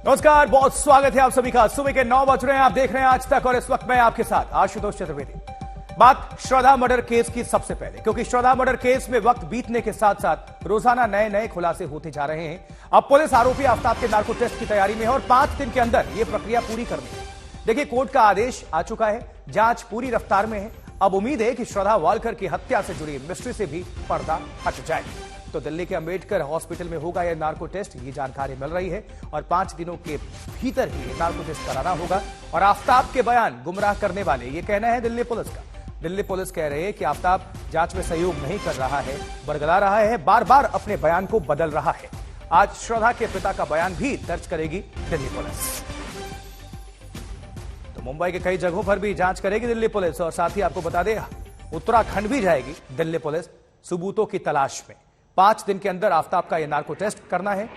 नमस्कार, बहुत स्वागत है आप सभी का। सुबह के 9 बज रहे हैं, आप देख रहे हैं आज तक और इस वक्त मैं आपके साथ आशुतोष चतुर्वेदी। बात श्रद्धा मर्डर केस की सबसे पहले, क्योंकि श्रद्धा मर्डर केस में वक्त बीतने के साथ साथ रोजाना नए नए खुलासे होते जा रहे हैं। अब पुलिस आरोपी आफ्ताब के नार्को टेस्ट की तैयारी में है और 5 दिन के अंदर यह प्रक्रिया पूरी करनी है। देखिए, कोर्ट का आदेश आ चुका है, जांच पूरी रफ्तार में है। अब उम्मीद है कि श्रद्धा वालकर की हत्या से जुड़ी मिस्ट्री से भी पर्दा हट जाए। तो दिल्ली के अंबेडकर हॉस्पिटल में होगा यह नार्को टेस्ट, ये जानकारी मिल रही है और 5 दिनों के भीतर ही नार्को टेस्ट कराना होगा। और आफ्ताब के बयान गुमराह करने वाले, ये कहना है दिल्ली पुलिस का। दिल्ली पुलिस कह रही है कि आफ्ताब जांच में सहयोग नहीं कर रहा है, बरगला रहा है, बार बार अपने बयान को बदल रहा है। आज श्रद्धा के पिता का बयान भी दर्ज करेगी दिल्ली पुलिस। तो मुंबई के कई जगहों पर भी जांच करेगी दिल्ली पुलिस और साथ ही आपको बता दें, उत्तराखंड भी जाएगी दिल्ली पुलिस सबूतों की तलाश में। 5 दिन के अंदर आफ्ताब का यह नार्को टेस्ट करना है।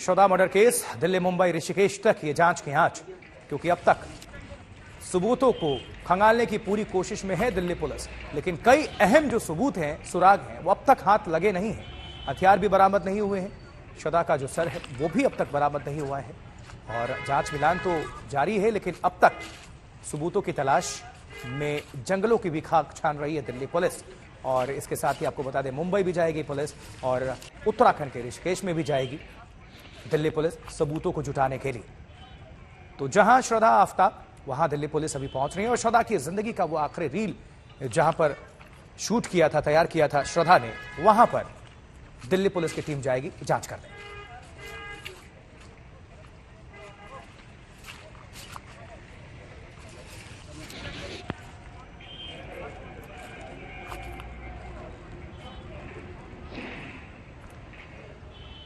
श्रद्धा मर्डर केस दिल्ली, मुंबई, ऋषिकेश तक ये जांच की आंच, क्योंकि अब तक सबूतों को खंगालने की पूरी कोशिश में है दिल्ली पुलिस। लेकिन कई अहम जो सबूत हैं, सुराग हैं, वो अब तक हाथ लगे नहीं हैं। हथियार भी बरामद नहीं हुए हैं। श्रद्धा का जो सर है वो भी अब तक बरामद नहीं हुआ है और जांच मिलान तो जारी है, लेकिन अब तक सबूतों की तलाश में जंगलों की भी खाक छान रही है दिल्ली पुलिस। और इसके साथ ही आपको बता दें, मुंबई भी जाएगी पुलिस और उत्तराखंड के ऋषिकेश में भी जाएगी दिल्ली पुलिस सबूतों को जुटाने के लिए। तो जहां श्रद्धा आफ्ताब, वहां दिल्ली पुलिस अभी पहुंच रही है और श्रद्धा की जिंदगी का वो आखिरी रील जहां पर शूट किया था, तैयार किया था श्रद्धा ने, वहां पर दिल्ली पुलिस की टीम जाएगी जांच करने।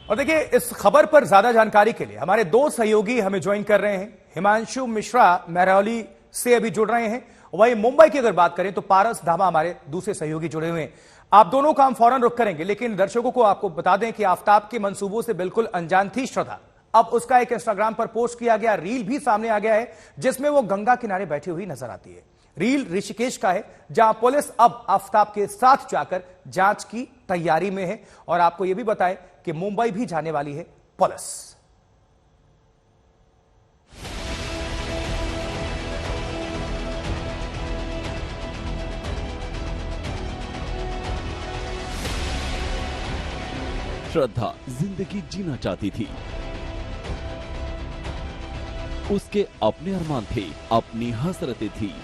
और देखिए, इस खबर पर ज्यादा जानकारी के लिए हमारे 2 सहयोगी हमें ज्वाइन कर रहे हैं। हिमांशु मिश्रा महरौली से अभी जुड़ रहे हैं। वहीं मुंबई की अगर बात करें तो पारस धामा हमारे दूसरे सहयोगी जुड़े हुए हैं। आप दोनों का हम फौरन रुक करेंगे, लेकिन दर्शकों को आपको बता दें कि आफ्ताब के मंसूबों से बिल्कुल अनजान थी श्रद्धा। अब उसका एक इंस्टाग्राम पर पोस्ट किया गया रील भी सामने आ गया है, जिसमें वो गंगा किनारे बैठी हुई नजर आती है। रील ऋषिकेश का है, जहां पुलिस अब आफ्ताब के साथ जाकर जांच की तैयारी में है। और आपको यह भी बताएं कि मुंबई भी जाने वाली है पुलिस। श्रद्धा जिंदगी जीना चाहती थी। उसके अपने अरमान थे, अपनी हसरतें थी।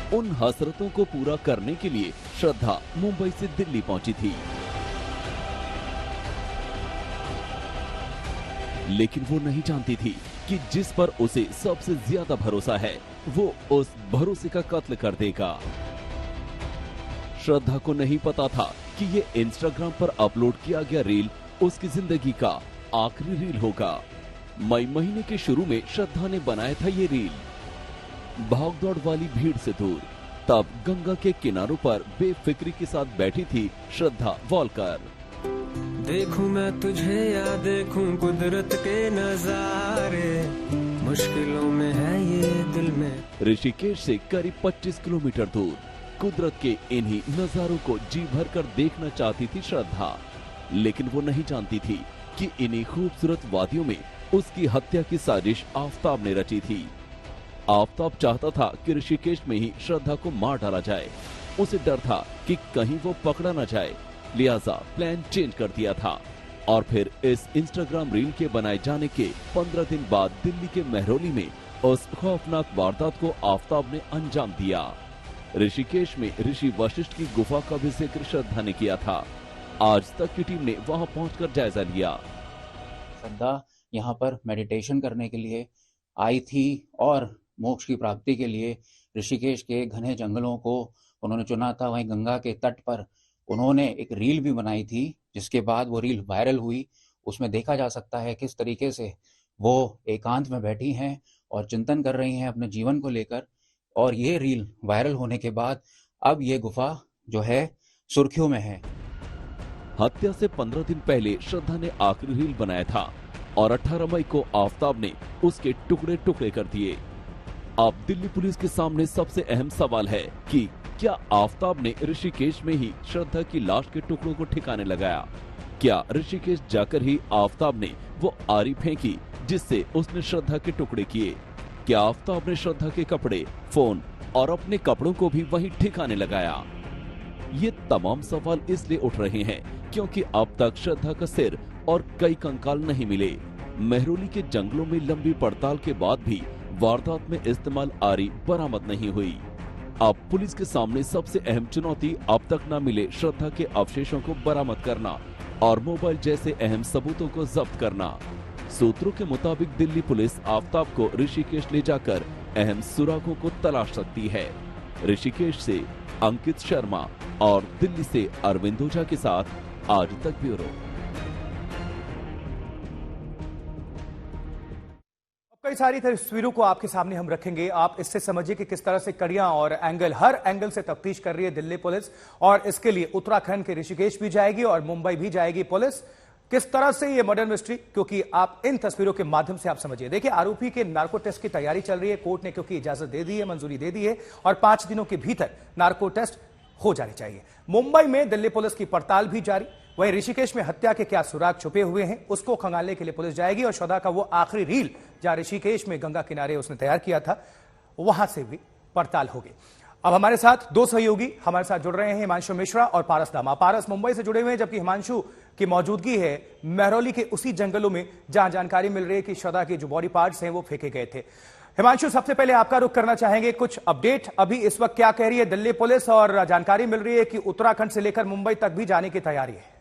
उन हसरतों को पूरा करने के लिए श्रद्धा मुंबई से दिल्ली पहुंची थी। लेकिन वो नहीं जानती थी कि जिस पर उसे सबसे ज्यादा भरोसा है, वो उस भरोसे का कत्ल कर देगा। श्रद्धा को नहीं पता था कि ये इंस्टाग्राम पर अपलोड किया गया रील उसकी जिंदगी का आखिरी रील होगा। मई महीने के शुरू में श्रद्धा ने बनाया था ये रील। भागदौड़ वाली भीड़ से दूर, तब गंगा के किनारों पर बेफिक्री के साथ बैठी थी श्रद्धा वालकर। देखूं मैं तुझे या देखूं कुदरत के नजारे, मुश्किलों में है ये दिल में। ऋषिकेश से करीब 25 किलोमीटर दूर कुदरत के इन्हीं नजारों को जी भर कर देखना चाहती थी श्रद्धा। लेकिन वो नहीं जानती थी कि इन्हीं खूबसूरत वादियों में उसकी हत्या की साजिश आफ्ताब ने रची थी। आफ्ताब चाहता था कि ऋषिकेश में ही श्रद्धा को मार डाला जाए। उसे डर था कि कहीं वो पकड़ा न जाए, लिहाजा प्लान चेंज कर दिया था। और फिर इस इंस्टाग्राम रील के बनाए जाने के 15 दिन बाद दिल्ली के महरौली में उस खौफनाक वारदात को आफ्ताब ने अंजाम दिया। ऋषिकेश में ऋषि वशिष्ठ की गुफा का भी जिक्र श्रद्धा ने किया था। आज तक की टीम ने वहां पहुंचकर जायजा लिया। श्रद्धा यहाँ पर मेडिटेशन करने के लिए आई थी और मोक्ष की प्राप्ति के लिए ऋषिकेश के घने जंगलों को उन्होंने चुना था। वहीं गंगा के तट पर उन्होंने एक रील भी बनाई थी, जिसके बाद वो रील वायरल हुई। उसमें देखा जा सकता है किस तरीके से वो एकांत में बैठी हैं और चिंतन कर रही हैं अपने जीवन को लेकर। और ये रील वायरल होने के बाद अब ये गुफा जो है सुर्खियों में है। हत्या से 15 दिन पहले श्रद्धा ने आखिरी रील बनाया था और 18 मई को आफ्ताब ने उसके टुकड़े टुकड़े कर दिए। अब दिल्ली पुलिस के सामने सबसे अहम सवाल है कि क्या आफताब ने ऋषिकेश में ही श्रद्धा की लाश के टुकड़ों को ठिकाने लगाया? क्या ऋषिकेश जाकर ही आफताब ने वो आरी फेंकी जिससे उसने श्रद्धा के टुकड़े किए? क्या आफताब ने श्रद्धा के कपड़े, फोन और अपने कपड़ों को भी वहीं ठिकाने लगाया? ये तमाम सवाल इसलिए उठ रहे हैं क्योंकि अब तक श्रद्धा का सिर और कई कंकाल नहीं मिले। मेहरौली के जंगलों में लंबी पड़ताल के बाद भी वारदात में इस्तेमाल आरी बरामद नहीं हुई। अब पुलिस के सामने सबसे अहम चुनौती अब तक न मिले श्रद्धा के अवशेषों को बरामद करना और मोबाइल जैसे अहम सबूतों को जब्त करना। सूत्रों के मुताबिक दिल्ली पुलिस आफताब को ऋषिकेश ले जाकर अहम सुरागों को तलाश सकती है। ऋषिकेश से अंकित शर्मा और दिल्ली से अरविंद ओझा के साथ आज तक ब्यूरो। कई सारी तस्वीरों को आपके सामने हम रखेंगे। आप इससे समझिए कि किस तरह से कड़ियां और एंगल, हर एंगल से तफ्तीश कर रही है दिल्ली पुलिस, और इसके लिए उत्तराखंड के ऋषिकेश भी जाएगी और मुंबई भी जाएगी पुलिस। किस तरह से ये मर्डर मिस्ट्री, क्योंकि आप इन तस्वीरों के माध्यम से आप समझिए। देखिए, आरोपी के नार्को टेस्ट की तैयारी चल रही है। कोर्ट ने क्योंकि इजाजत दे दी है, मंजूरी दे दी है और 5 दिनों के भीतर नार्को टेस्ट हो जाने चाहिए। मुंबई में दिल्ली पुलिस की पड़ताल भी जारी। वहीं ऋषिकेश में हत्या के क्या सुराग छुपे हुए हैं, उसको खंगालने के लिए पुलिस जाएगी और श्रद्धा का वो आखिरी रील जहां ऋषिकेश में गंगा किनारे उसने तैयार किया था, वहां से भी पड़ताल होगी। अब हमारे साथ दो सहयोगी हमारे साथ जुड़ रहे हैं, हिमांशु मिश्रा और पारस दामा। पारस मुंबई से जुड़े हुए हैं, जबकि हिमांशु की मौजूदगी है मेहरौली के उसी जंगलों में जहां जानकारी मिल रही है कि श्रद्धा के जो बॉडी पार्ट्स हैं वो फेंके गए थे। हिमांशु, सबसे पहले आपका रुख करना चाहेंगे, कुछ अपडेट अभी इस वक्त क्या कह रही है दिल्ली पुलिस? और जानकारी मिल रही है कि उत्तराखंड से लेकर मुंबई तक भी जाने की तैयारी है।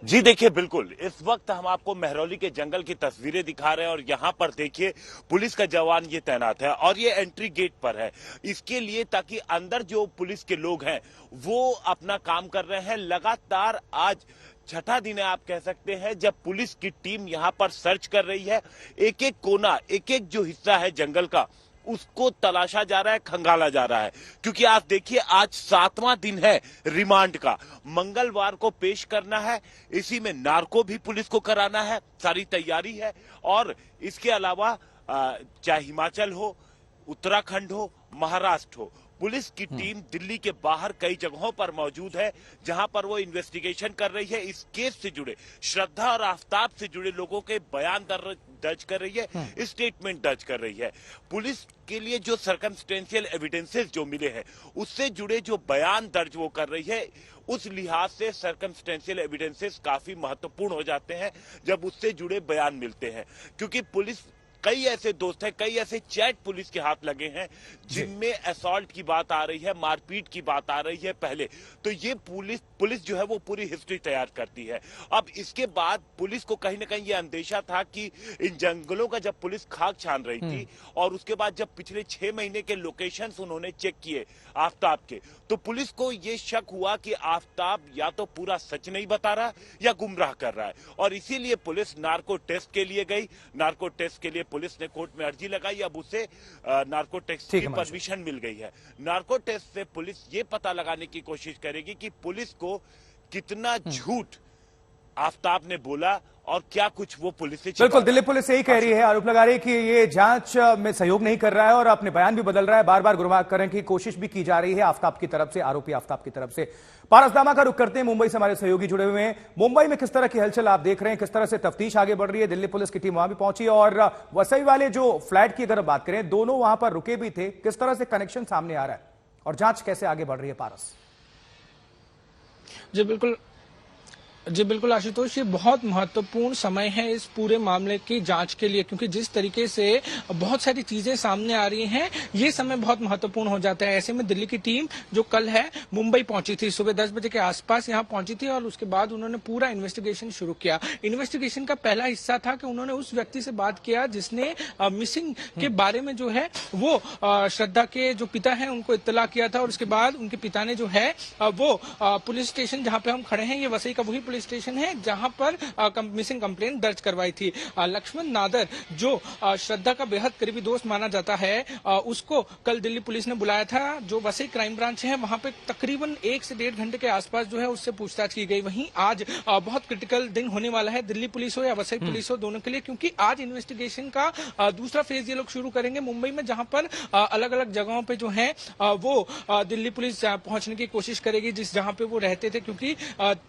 जी देखिए, बिल्कुल इस वक्त हम आपको मेहरौली के जंगल की तस्वीरें दिखा रहे हैं और यहाँ पर देखिए पुलिस का जवान ये तैनात है और ये एंट्री गेट पर है, इसके लिए ताकि अंदर जो पुलिस के लोग हैं वो अपना काम कर रहे हैं। लगातार आज छठा दिन है आप कह सकते हैं जब पुलिस की टीम यहाँ पर सर्च कर रही है। एक एक कोना, एक एक जो हिस्सा है जंगल का, उसको तलाशा जा रहा है, खंगाला जा रहा है, क्योंकि आप देखिए आज 7वां दिन है रिमांड का। मंगलवार को पेश करना है, इसी में नार्को भी पुलिस को कराना है, सारी तैयारी है। और इसके अलावा चाहे हिमाचल हो, उत्तराखंड हो, महाराष्ट्र हो, पुलिस की टीम दिल्ली के बाहर कई जगहों पर मौजूद है जहां पर वो इन्वेस्टिगेशन कर रही है। इस केस से जुड़े, श्रद्धा और आफताब से जुड़े लोगों के बयान दर्ज कर रही है, स्टेटमेंट दर्ज कर रही है। पुलिस के लिए जो सर्कमस्टेंशियल एविडेंसेस जो मिले हैं उससे जुड़े जो बयान दर्ज वो कर रही है, उस लिहाज से सर्कमस्टेंशियल एविडेंसेस काफी महत्वपूर्ण हो जाते हैं जब उससे जुड़े बयान मिलते हैं, क्योंकि पुलिस कई ऐसे दोस्त हैं, कई ऐसे चैट पुलिस के हाथ लगे हैं जिनमें असॉल्ट की बात आ रही है, मारपीट की बात आ रही है पहले। तो ये पुलिस जो है वो पूरी हिस्ट्री तैयार करती है। अब इसके बाद पुलिस को कहीं ना कहीं ये अंदेशा था कि इन जंगलों का जब पुलिस खाक छान रही थी और उसके बाद जब पिछले 6 महीने के लोकेशंस उन्होंने चेक किए आफताब के, तो पुलिस को ये शक हुआ कि आफताब या तो पूरा सच नहीं बता रहा या गुमराह कर रहा है, और इसीलिए पुलिस नार्को टेस्ट के लिए गई। नार्को टेस्ट के लिए पुलिस ने कोर्ट में अर्जी लगाई, अब उसे नार्को टेस्ट की परमिशन मिल गई है। नार्को टेस्ट से पुलिस ये पता लगाने की कोशिश करेगी कि पुलिस को कितना झूठ आफताब ने बोला और क्या कुछ वो पुलिस से। बिल्कुल, दिल्ली पुलिस यही कह रही है, आरोप लगा रही है कि ये जांच में सहयोग नहीं कर रहा है और अपने बयान भी बदल रहा है, बार बार गुमराह करने की कोशिश भी की जा रही है आफताब की तरफ से, आरोपी आफताब की तरफ से। पारस दामा का रुख करते हैं, मुंबई से हमारे सहयोगी जुड़े हुए हैं। मुंबई में किस तरह की हलचल आप देख रहे हैं, किस तरह से तफ्तीश आगे बढ़ रही है? दिल्ली पुलिस की टीम वहां भी पहुंची और वसई वाले जो फ्लैट की अगर बात करें, दोनों वहां पर रुके भी थे, किस तरह से कनेक्शन सामने आ रहा है और जांच कैसे आगे बढ़ रही है? पारस जी बिल्कुल आशुतोष, ये बहुत महत्वपूर्ण समय है इस पूरे मामले की जांच के लिए, क्योंकि जिस तरीके से बहुत सारी चीजें सामने आ रही हैं, ये समय बहुत महत्वपूर्ण हो जाता है। ऐसे में दिल्ली की टीम जो कल है मुंबई पहुंची थी, सुबह 10 बजे के आसपास यहाँ पहुंची थी और उसके बाद उन्होंने पूरा इन्वेस्टिगेशन शुरू किया। इन्वेस्टिगेशन का पहला हिस्सा था कि उन्होंने उस व्यक्ति से बात किया जिसने मिसिंग के बारे में जो है वो श्रद्धा के जो पिता है उनको इत्तला किया था, और उसके बाद उनके पिता ने जो है वो पुलिस स्टेशन जहाँ पे हम खड़े हैं, ये वसई का वही पुलिस स्टेशन है जहां पर मिसिंग कंप्लेंट दर्ज करवाई थी। लक्ष्मण नादर जो श्रद्धा का बेहद करीबी दोस्त माना जाता है, उसको कल दिल्ली पुलिस ने बुलाया था। जो वसई क्राइम ब्रांच है वहां पे तकरीबन 1 से 1.5 घंटे के आसपास जो है उससे पूछताछ की गई। वहीं आज बहुत क्रिटिकल दिन होने वाला है दिल्ली पुलिस हो या वसई पुलिस हो, दोनों के लिए, क्योंकि आज इन्वेस्टिगेशन का दूसरा फेज ये लोग शुरू करेंगे मुंबई में, जहां पर अलग अलग जगहों पे जो है वो दिल्ली पुलिस पहुंचने की कोशिश करेगी जिस जहां पे वो रहते थे, क्योंकि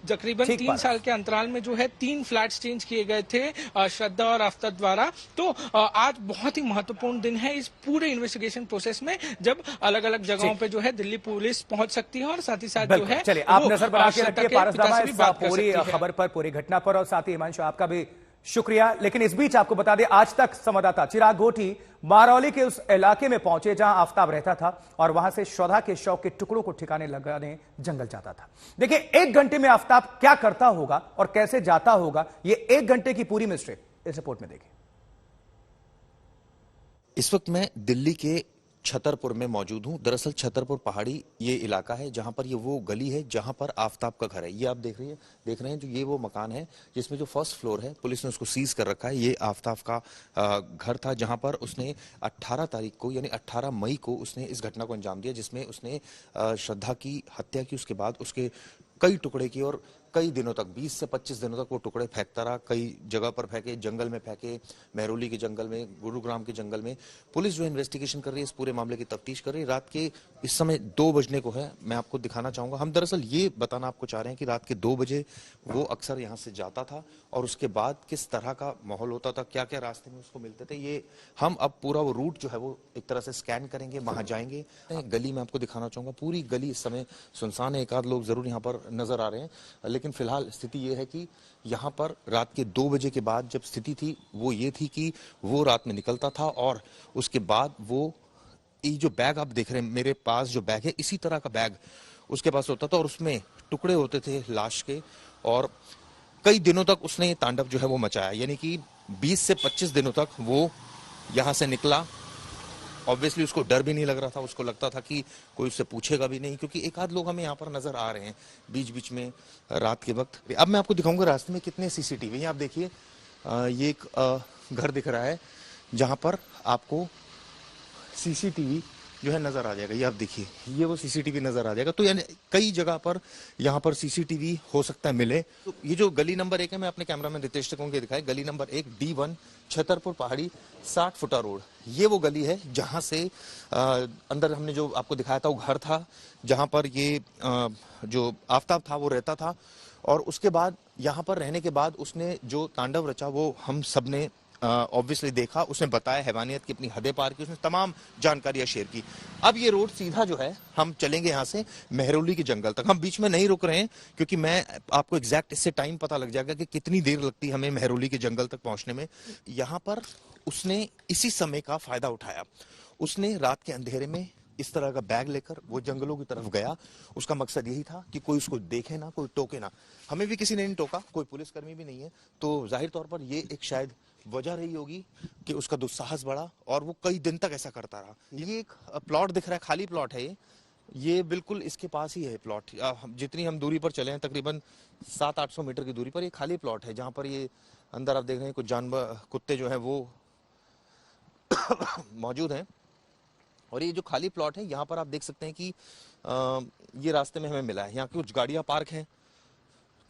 तकरीबन 3 साल के अंतराल में जो है 3 फ्लैट्स चेंज किए गए थे श्रद्धा और आफ्ताब द्वारा। तो आज बहुत ही महत्वपूर्ण दिन है इस पूरे इन्वेस्टिगेशन प्रोसेस में, जब अलग अलग जगहों पे जो है दिल्ली पुलिस पहुंच सकती है और साथ ही साथ जो है चलिए आप नजर बना के रखिए पारसनामा इस पूरी है। खबर पर, पूरी घटना पर, और साथ ही हिमांशु आपका भी शुक्रिया। लेकिन इस बीच आपको बता दें, आज तक संवाददाता चिराग घोटी मारौली के उस इलाके में पहुंचे जहां आफ्ताब रहता था और वहां से श्रद्धा के शव के टुकड़ों को ठिकाने लगाने जंगल जाता था। देखिए 1 घंटे में आफ्ताब क्या करता होगा और कैसे जाता होगा, ये 1 घंटे की पूरी मिस्ट्री इस रिपोर्ट में देखिए। इस वक्त मैं दिल्ली के छतरपुर में मौजूद हूं। दरअसल छतरपुर पहाड़ी ये इलाका है जहां पर ये वो गली है जहां पर आफ्ताब का घर है। ये आप देख रहे हैं जो ये वो मकान है जिसमें जो फर्स्ट फ्लोर है पुलिस ने उसको सीज कर रखा है। ये आफ्ताब का घर था जहां पर उसने 18 तारीख को यानी 18 मई को उसने इस घटना को अंजाम दिया, जिसमें उसने श्रद्धा की हत्या की। उसके बाद उसके कई टुकड़े किए और कई दिनों तक 20 से 25 दिनों तक वो टुकड़े फेंकता रहा। कई जगह पर फेंके, जंगल में फेंके, महरौली के जंगल में, गुरुग्राम के जंगल में। पुलिस जो इन्वेस्टिगेशन कर रही है, इस पूरे मामले की तफ्तीश कर रही है। रात के इस समय 2 बजने को है, मैं आपको दिखाना चाहूंगा। हम दरअसल ये बताना आपको चाह रहे हैं कि रात के 2 बजे वो अक्सर यहाँ से जाता था और उसके बाद किस तरह का माहौल होता था, क्या क्या रास्ते में उसको मिलते थे, ये हम अब पूरा वो रूट जो है वो एक तरह से स्कैन करेंगे, वहां जाएंगे। गली में आपको दिखाना चाहूंगा, पूरी गली इस समय सुनसान है। 1 आध लोग जरूर यहाँ पर नजर आ रहे हैं, लेकिन फिलहाल स्थिति ये है कि यहाँ पर रात के 2 बजे के बाद जब स्थिति थी वो ये थी कि वो रात में निकलता था और उसके बाद वो ये जो बैग आप देख रहे हैं मेरे पास, जो बैग है इसी तरह का बैग उसके पास होता था और उसमें टुकड़े होते थे लाश के। और कई दिनों तक उसने ये तांडव जो है वो मचाया, यानी कि 20 से 25 दिनों तक वो यहाँ से निकला। ऑब्वियसली उसको डर भी नहीं लग रहा था, उसको लगता था कि कोई उससे पूछेगा भी नहीं, क्योंकि 1 आध लोग हमें यहाँ पर नजर आ रहे हैं बीच बीच में रात के वक्त। अब मैं आपको दिखाऊंगा रास्ते में कितने सीसीटीवी। आप देखिए ये एक घर दिख रहा है जहां पर आपको सीसीटीवी जो है नजर आ जाएगा। ये आप देखिए, ये वो सीसीटीवी नजर आ जाएगा। तो यानी कई जगह पर यहाँ पर सीसीटीवी हो सकता है मिले। तो ये जो गली नंबर 1 है, मैं अपने कैमरामैन रितेश को दिखाए, गली नंबर 1 D1 छतरपुर पहाड़ी 60 फुटा रोड। ये वो गली है जहां से अंदर हमने जो आपको दिखाया था वो घर था जहां पर ये जो आफ्ताब था वो रहता था। और उसके बाद यहाँ पर रहने के बाद उसने जो तांडव रचा वो हम सब ने ऑब्वियसली देखा। उसने बताया, हैवानियत की अपनी हदें पार की, उसने तमाम जानकारियां शेयर की। अब ये रोड सीधा जो है हम चलेंगे यहाँ से महरौली के जंगल तक। हम बीच में नहीं रुक रहे हैं क्योंकि मैं आपको एग्जैक्ट इससे टाइम पता लग जाएगा कि कितनी देर लगती है हमें महरौली के जंगल तक पहुंचने में। यहाँ पर उसने इसी समय का फायदा उठाया। उसने रात के अंधेरे में इस तरह का बैग लेकर वो जंगलों की तरफ गया। उसका मकसद यही था कि कोई उसको देखे ना, कोई टोके ना। हमें भी किसी ने नहीं टोका, कोई पुलिसकर्मी भी नहीं है, तो जाहिर तौर पर ये एक शायद वजह रही होगी कि उसका दुस्साहस बढ़ा और वो कई दिन तक ऐसा करता रहा। ये एक प्लॉट दिख रहा है, खाली प्लॉट है ये बिल्कुल इसके पास ही है प्लॉट। जितनी हम दूरी पर चले हैं तकरीबन 700-800 मीटर की दूरी पर ये खाली प्लॉट है जहां पर ये अंदर आप देख रहे हैं कुछ जानवर, कुत्ते जो है वो मौजूद हैं। और ये जो खाली प्लॉट है यहाँ पर आप देख सकते हैं कि ये रास्ते में हमें मिला है। यहाँ कुछ गाड़ियां पार्क हैं,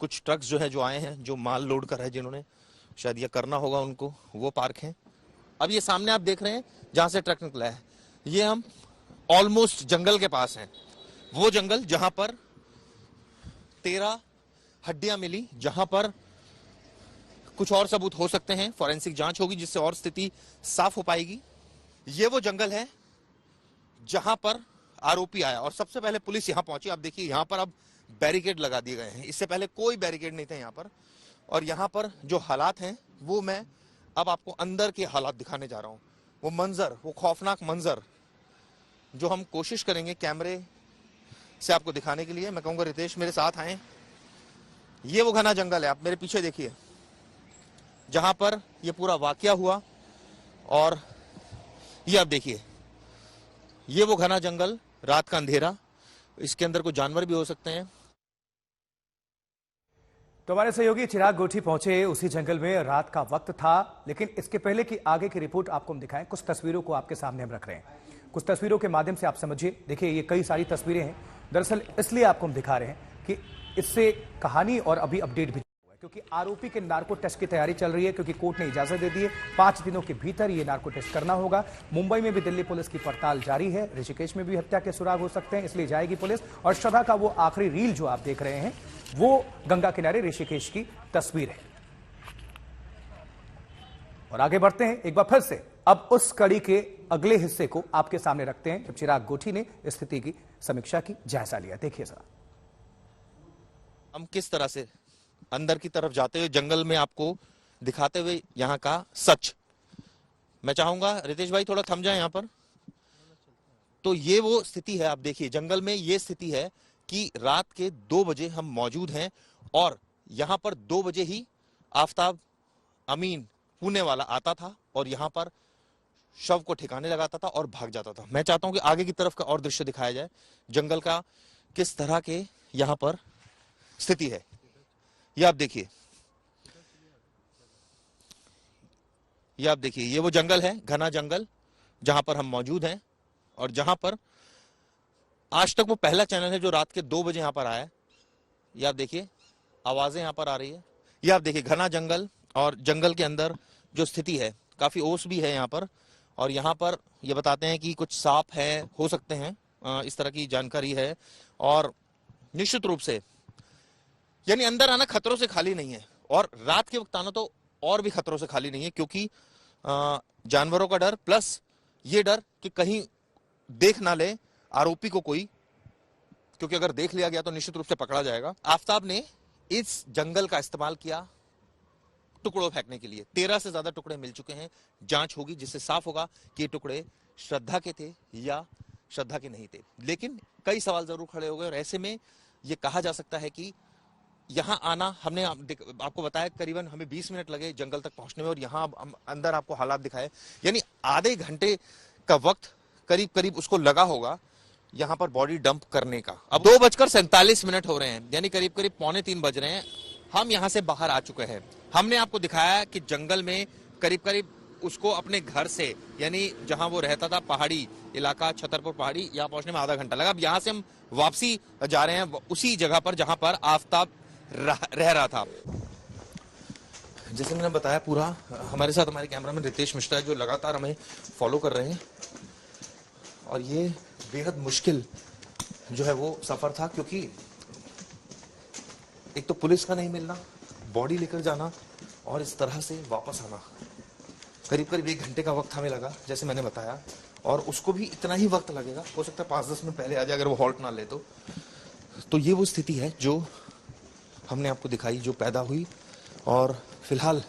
कुछ ट्रक्स जो है जो आए हैं, जो माल लोड कर है, जिन्होंने शायद ये करना होगा उनको, वो पार्क हैं। अब ये सामने आप देख रहे हैं जहां से ट्रक निकला है, ये हम ऑलमोस्ट जंगल के पास हैं। वो जंगल जहां पर 13 हड्डियां मिली, जहां पर कुछ और सबूत हो सकते हैं, फॉरेंसिक जांच होगी जिससे और स्थिति साफ हो पाएगी। ये वो जंगल है जहां पर आरोपी आया और सबसे पहले पुलिस यहां पहुंची। आप देखिए यहाँ पर अब बैरिकेड लगा दिए गए हैं, इससे पहले कोई बैरिकेड नहीं थे यहाँ पर। और यहाँ पर जो हालात हैं वो मैं अब आपको अंदर के हालात दिखाने जा रहा हूँ। वो मंजर, वो खौफनाक मंजर जो हम कोशिश करेंगे कैमरे से आपको दिखाने के लिए। मैं कहूँगा रितेश मेरे साथ आए। ये वो घना जंगल है, आप मेरे पीछे देखिए, जहां पर ये पूरा वाकया हुआ। और ये आप देखिए, ये वो घना जंगल, रात का अंधेरा, इसके अंदर कोई जानवर भी हो सकते हैं। तो हमारे सहयोगी चिराग गोठी पहुंचे उसी जंगल में। रात का वक्त था, लेकिन इसके पहले की आगे की रिपोर्ट आपको हम दिखाएं। कुछ तस्वीरों को आपके सामने हम रख रहे हैं, कुछ तस्वीरों के माध्यम से आप समझिए। देखिए, ये कई सारी तस्वीरें हैं। दरअसल इसलिए आपको हम दिखा रहे हैं कि इससे कहानी और अभी अपडेट भी हुआ है, क्योंकि आरोपी के नार्को टेस्ट की तैयारी चल रही है, क्योंकि कोर्ट ने इजाजत दे दी है 5 दिनों के भीतर ये नार्को टेस्ट करना होगा। मुंबई में भी दिल्ली पुलिस की पड़ताल जारी है। ऋषिकेश में भी हत्या के सुराग हो सकते हैं, इसलिए जाएगी पुलिस। और श्रद्धा का वो आखिरी रील जो आप देख रहे हैं, वो गंगा किनारे ऋषिकेश की तस्वीर है। और आगे बढ़ते हैं एक बार फिर से। अब उस कड़ी के अगले हिस्से को आपके सामने रखते हैं, जब चिराग गोठी ने स्थिति की समीक्षा की, जायजा लिया। देखिए जरा हम किस तरह से अंदर की तरफ जाते हुए जंगल में आपको दिखाते हुए यहाँ का सच। मैं चाहूंगा रितेश भाई थोड़ा थम जाए यहाँ पर। तो ये वो स्थिति है, आप देखिए जंगल में ये स्थिति है कि रात के 2 बजे हम मौजूद हैं और यहाँ पर 2 बजे ही आफताब अमीन पुणे वाला आता था और यहाँ पर शव को ठिकाने लगाता था और भाग जाता था। मैं चाहता हूं कि आगे की तरफ का और दृश्य दिखाया जाए जंगल का, किस तरह के यहाँ पर स्थिति है। ये आप देखिए, ये आप देखिए, ये वो जंगल है, घना जंगल जहां पर हम मौजूद हैं और जहां पर आज तक वो पहला चैनल है जो रात के 2 बजे यहां पर आया है। ये आप देखिए, आवाजें यहां पर आ रही है। ये आप देखिए, घना जंगल और जंगल के अंदर जो स्थिति है, काफी ओस भी है यहाँ पर। और यहाँ पर ये बताते हैं कि कुछ सांप है, हो सकते हैं, इस तरह की जानकारी है। और निश्चित रूप से यानी अंदर आना खतरों से खाली नहीं है, और रात के वक्त आना तो और भी खतरों से खाली नहीं है, क्योंकि जानवरों का डर प्लस ये डर कि कहीं देख ना ले आरोपी को कोई, क्योंकि अगर देख लिया गया तो निश्चित रूप से पकड़ा जाएगा। आफताब ने इस जंगल का इस्तेमाल किया टुकड़ों फेंकने के लिए। 13 से ज्यादा टुकड़े मिल चुके हैं। जांच होगी जिससे साफ होगा कि ये टुकड़े श्रद्धा के थे या श्रद्धा के नहीं थे। लेकिन कई सवाल जरूर खड़े हो गए और ऐसे में ये कहा जा सकता है कि यहाँ आना, हमने आपको बताया करीबन हमें 20 मिनट लगे जंगल तक पहुंचने में, और यहाँ हम अंदर आपको हालात दिखाए, यानी आधे घंटे का वक्त करीब करीब उसको लगा होगा यहाँ पर बॉडी डंप करने का। अब 2:47 हो रहे हैं, यानी करीब करीब 2:45 बज रहे हैं। हम यहाँ से बाहर आ चुके हैं। हमने आपको दिखाया कि जंगल में करीब करीब उसको अपने घर से, यानी जहां वो रहता था, पहाड़ी इलाका छतरपुर पहाड़ी, यहाँ पहुंचने में आधा घंटा लगा। अब यहाँ से हम वापसी जा रहे हैं उसी जगह पर जहां पर आफताब रह रहा था। जैसे मैंने बताया, पूरा हमारे साथ हमारे कैमरामैन रितेश मिश्रा जो लगातार हमें फॉलो कर रहे हैं। और ये बेहद मुश्किल जो है वो सफर था, क्योंकि एक तो पुलिस का नहीं मिलना, बॉडी लेकर जाना और इस तरह से वापस आना। करीब करीब 1 घंटे का वक्त हमें लगा, जैसे मैंने बताया, और उसको भी इतना ही वक्त लगेगा। हो सकता है 5-10 मिनट पहले आ जाए अगर वो हॉल्ट ना ले तो ये वो स्थिति है जो हमने आपको दिखाई, जो पैदा हुई। और फिलहाल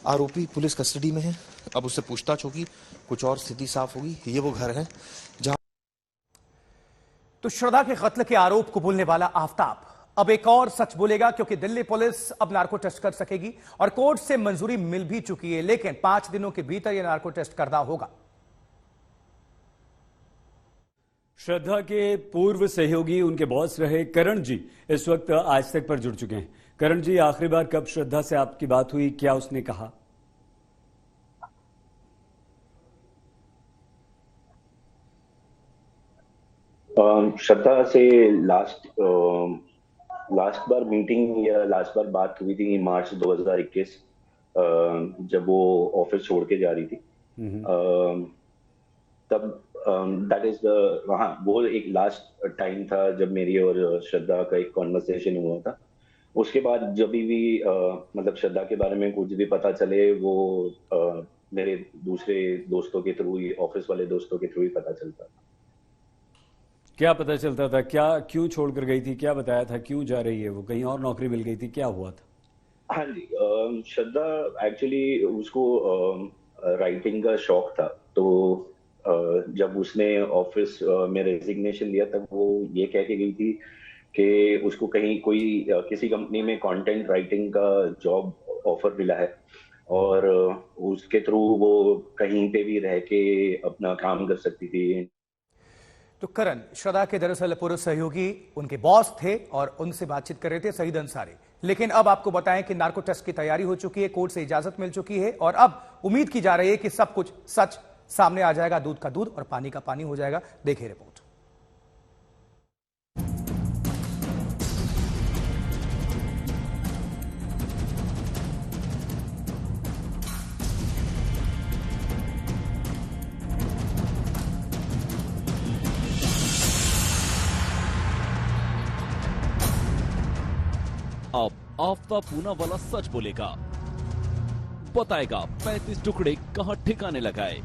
आरोपी पुलिस कस्टडी में है। अब उससे पूछताछ होगी, कुछ और स्थिति साफ होगी। ये वो घर है जहां तो श्रद्धा के कत्ल के आरोप कबूलने वाला आफताब अब एक और सच बोलेगा, क्योंकि दिल्ली पुलिस अब नार्को टेस्ट कर सकेगी और कोर्ट से मंजूरी मिल भी चुकी है। लेकिन 5 दिनों के भीतर यह नार्को टेस्ट करना होगा। श्रद्धा के पूर्व सहयोगी, उनके बॉस रहे करण जी इस वक्त आज तक पर जुड़ चुके हैं। करण जी, आखिरी बार कब श्रद्धा से आपकी बात हुई, क्या उसने कहा? श्रद्धा से लास्ट बार मीटिंग या लास्ट बार बात हुई थी मार्च 2021, जब वो ऑफिस छोड़ के जा रही थी। तब दैट इज हाँ, वो एक लास्ट टाइम था जब मेरी और श्रद्धा का एक कॉन्वर्सेशन हुआ था। उसके बाद जब भी मतलब श्रद्धा के बारे में कुछ भी पता चले, वो मेरे दूसरे दोस्तों के थ्रू ही, ऑफिस वाले दोस्तों के थ्रू ही पता चलता था। क्या पता चलता था? क्या, क्यों छोड़कर गई थी? क्या बताया था? क्यों जा रही है वो? कहीं और नौकरी मिल गई थी? क्या हुआ था? हाँ जी, श्रद्धा एक्चुअली उसको राइटिंग का शौक था। तो जब उसने ऑफिस में रेजिग्नेशन दिया, तब वो ये कह के गई थी कि उसको कहीं कोई किसी कंपनी में कंटेंट राइटिंग का जॉब ऑफर मिला है और उसके थ्रू वो कहीं पे भी रह के अपना काम कर सकती थी। तो करण श्रद्धा के दरअसल पूर्व सहयोगी उनके बॉस थे और उनसे बातचीत कर रहे थे सईद अंसारी। लेकिन अब आपको बताएं कि नार्को टेस्ट की तैयारी हो चुकी है, कोर्ट से इजाजत मिल चुकी है और अब उम्मीद की जा रही है कि सब कुछ सच सामने आ जाएगा, दूध का दूध और पानी का पानी हो जाएगा। देखिए रिपोर्ट। अब आफ्ताब पूना वाला सच बोलेगा, बताएगा 35 टुकड़े कहां ठिकाने लगाए।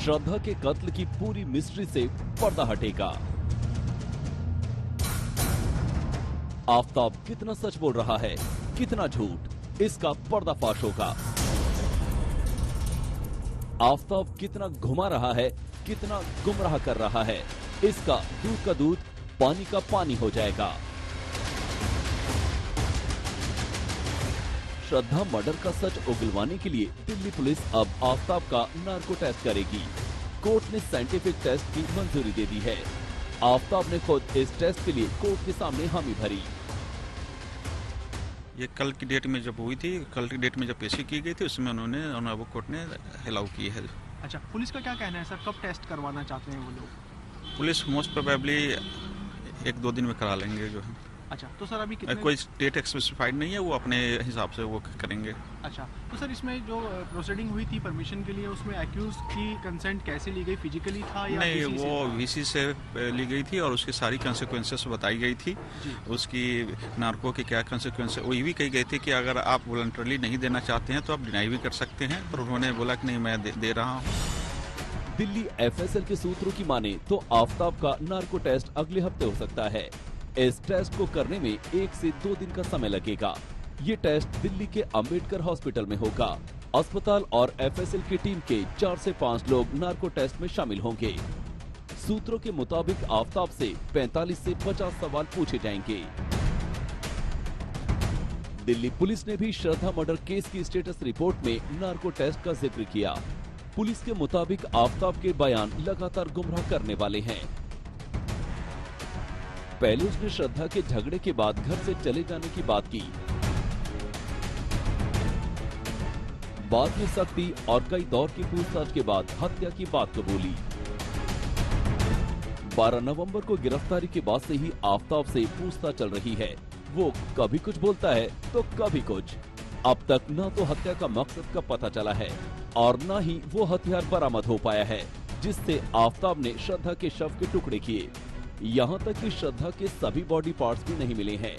श्रद्धा के कत्ल की पूरी मिस्ट्री से पर्दा हटेगा। आफ्ताब कितना सच बोल रहा है, कितना झूठ, इसका पर्दाफाश होगा। आफ्ताब कितना घुमा रहा है, कितना गुमराह कर रहा है, इसका दूध का दूध पानी का पानी हो जाएगा। श्रद्धा मर्डर का सच उगलवाने के लिए दिल्ली पुलिस अब आफ्ताब का नार्को टेस्ट करेगी। कोर्ट ने साइंटिफिक टेस्ट की मंजूरी दे दी है। आफ्ताब ने खुद इस टेस्ट के लिए कोर्ट के सामने हामी भरी। ये कल की डेट में जब हुई थी, कल की डेट में जब पेशी की गई थी, उसमें उन्होंने ऑनरेबल कोर्ट ने अलाउ की है। अच्छा, पुलिस का क्या कहना है सर, कब टेस्ट करवाना चाहते हैं वो लोग? पुलिस मोस्ट प्रोबेबली 1-2 दिन में करा लेंगे जो है। अच्छा, तो सर अभी कितने... कोई डेट स्पेसिफाइड नहीं है, वो अपने हिसाब से वो करेंगे। अच्छा, तो सर इसमें जो प्रोसीडिंग हुई थी परमिशन के लिए, उसमें एक्यूज की कंसेंट कैसे ली गई, फिजिकली था या नहीं? वो वीसी से ली गई थी और उसकी सारी कंसिक्वेंसेस बताई गई थी। उसकी नार्को के क्या कंसिक्वेंस, वो ये भी कही गई थी कि अगर आप वॉलंटरली नहीं देना चाहते हैं तो आप डिनाई भी कर सकते हैं, पर उन्होंने बोला कि नहीं, मैं दे रहा हूँ। दिल्ली एफएसएल के सूत्रों की माने तो आफ्ताब का नार्को टेस्ट अगले हफ्ते हो सकता है। इस टेस्ट को करने में 1 से 2 दिन का समय लगेगा। ये टेस्ट दिल्ली के अंबेडकर हॉस्पिटल में होगा। अस्पताल और एफएसएल की टीम के 4 से 5 लोग नार्को टेस्ट में शामिल होंगे। सूत्रों के मुताबिक आफ्ताब से 45 से 50 सवाल पूछे जाएंगे। दिल्ली पुलिस ने भी श्रद्धा मर्डर केस की स्टेटस रिपोर्ट में नार्को टेस्ट का जिक्र किया। पुलिस के मुताबिक आफ्ताब के बयान लगातार गुमराह करने वाले हैं। पहले उसने श्रद्धा के झगड़े के बाद घर से चले जाने की बात की, बाद में सख्ती और कई दौर की पूछताछ के बाद हत्या की बात कबूली। 12 नवंबर को गिरफ्तारी के बाद से ही आफ्ताब से पूछताछ चल रही है। वो कभी कुछ बोलता है तो कभी कुछ। अब तक न तो हत्या का मकसद का पता चला है और न ही वो हथियार बरामद हो पाया है जिससे आफ्ताब ने श्रद्धा के शव के टुकड़े किए। यहाँ तक कि श्रद्धा के सभी बॉडी पार्ट्स भी नहीं मिले हैं।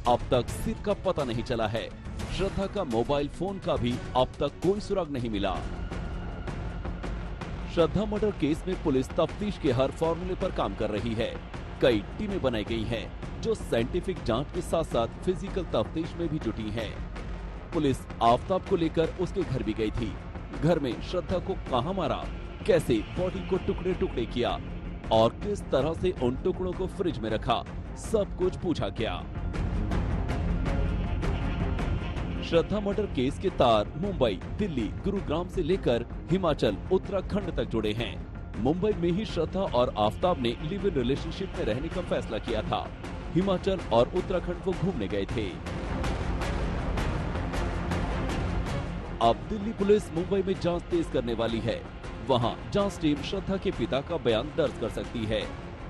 अब तक सिर का पता नहीं चला है। श्रद्धा का मोबाइल फोन का भी अब तक कोई सुराग नहीं मिला। श्रद्धा मर्डर केस में पुलिस तफ्तीश के हर फॉर्मूले पर काम कर रही है। कई टीमें बनाई गई हैं जो साइंटिफिक जांच के साथ साथ फिजिकल तफ्तीश में भी जुटी हैं। पुलिस आफ्ताब को लेकर उसके घर भी गई थी। घर में श्रद्धा को कहां मारा, कैसे बॉडी को टुकड़े टुकड़े किया और किस तरह से उन टुकड़ों को फ्रिज में रखा, सब कुछ पूछा गया। श्रद्धा मर्डर केस के तार मुंबई, दिल्ली, गुरुग्राम से लेकर हिमाचल, उत्तराखंड तक जुड़े हैं। मुंबई में ही श्रद्धा और आफ्ताब ने लिव इन रिलेशनशिप में रहने का फैसला किया था। हिमाचल और उत्तराखंड को घूमने गए थे। अब दिल्ली पुलिस मुंबई में जांच तेज करने वाली है। वहां जांच टीम श्रद्धा के पिता का बयान दर्ज कर सकती है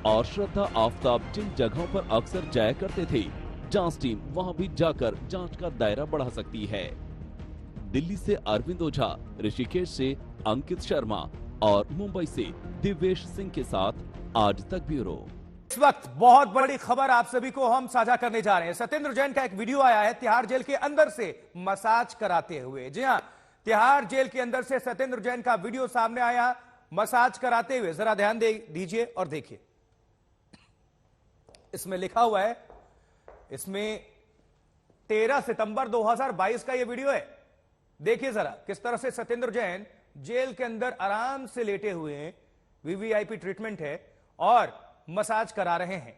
और श्रद्धा आफ्ताब जिन जगहों पर अक्सर जाया करते थे, जांच टीम वहां भी जाकर जांच का दायरा बढ़ा सकती है। दिल्ली से अरविंद ओझा, ऋषिकेश से अंकित शर्मा और मुंबई से दिव्येश सिंह के साथ आज तक ब्यूरो। इस वक्त बहुत बड़ी खबर आप सभी को हम साझा करने जा रहे हैं। सत्येंद्र जैन का एक वीडियो आया है तिहाड़ जेल के अंदर से मसाज कराते हुए। जी हां, तिहाड़ जेल के अंदर से सत्येंद्र जैन का वीडियो सामने आया मसाज कराते हुए। जरा ध्यान दीजिए और देखिए। इसमें लिखा हुआ है, इसमें 13 सितंबर 2022 का यह वीडियो है। देखिए जरा किस तरह से सत्येंद्र जैन जेल के अंदर आराम से लेटे हुए हैं, वीवीआईपी ट्रीटमेंट है और मसाज करा रहे हैं।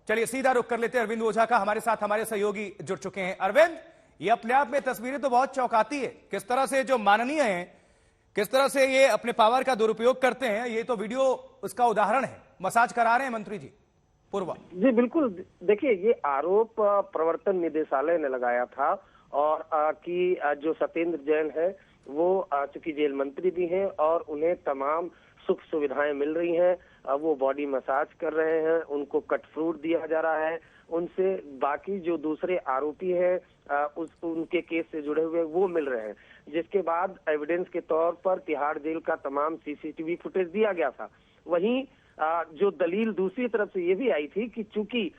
चलिए सीधा रुख कर लेते हैं अरविंद ओझा का। हमारे साथ हमारे सहयोगी जुड़ चुके हैं। अरविंद, ये अपने आप में तस्वीरें तो बहुत चौंकाती है। किस तरह से जो माननीय हैं, किस तरह से ये अपने पावर का दुरुपयोग करते हैं, ये तो वीडियो उसका उदाहरण है। मसाज करा रहे हैं मंत्री जी। पूर्वा। जी बिल्कुल, देखिए ये आरोप प्रवर्तन निदेशालय ने लगाया था और कि जो सत्येंद्र जैन है वो चूंकि जेल मंत्री भी हैं और उन्हें तमाम सुख सुविधाएं मिल रही हैं, वो बॉडी मसाज कर रहे हैं, उनको कट फ्रूट दिया जा रहा है, उनसे बाकी जो दूसरे आरोपी हैं उनके केस से जुड़े हुए वो मिल रहे हैं, जिसके बाद एविडेंस के तौर पर तिहाड़ जेल का तमाम सीसीटीवी फुटेज दिया गया था। वहीं जो दलील दूसरी तरफ से ये भी आई थी कि चूंकि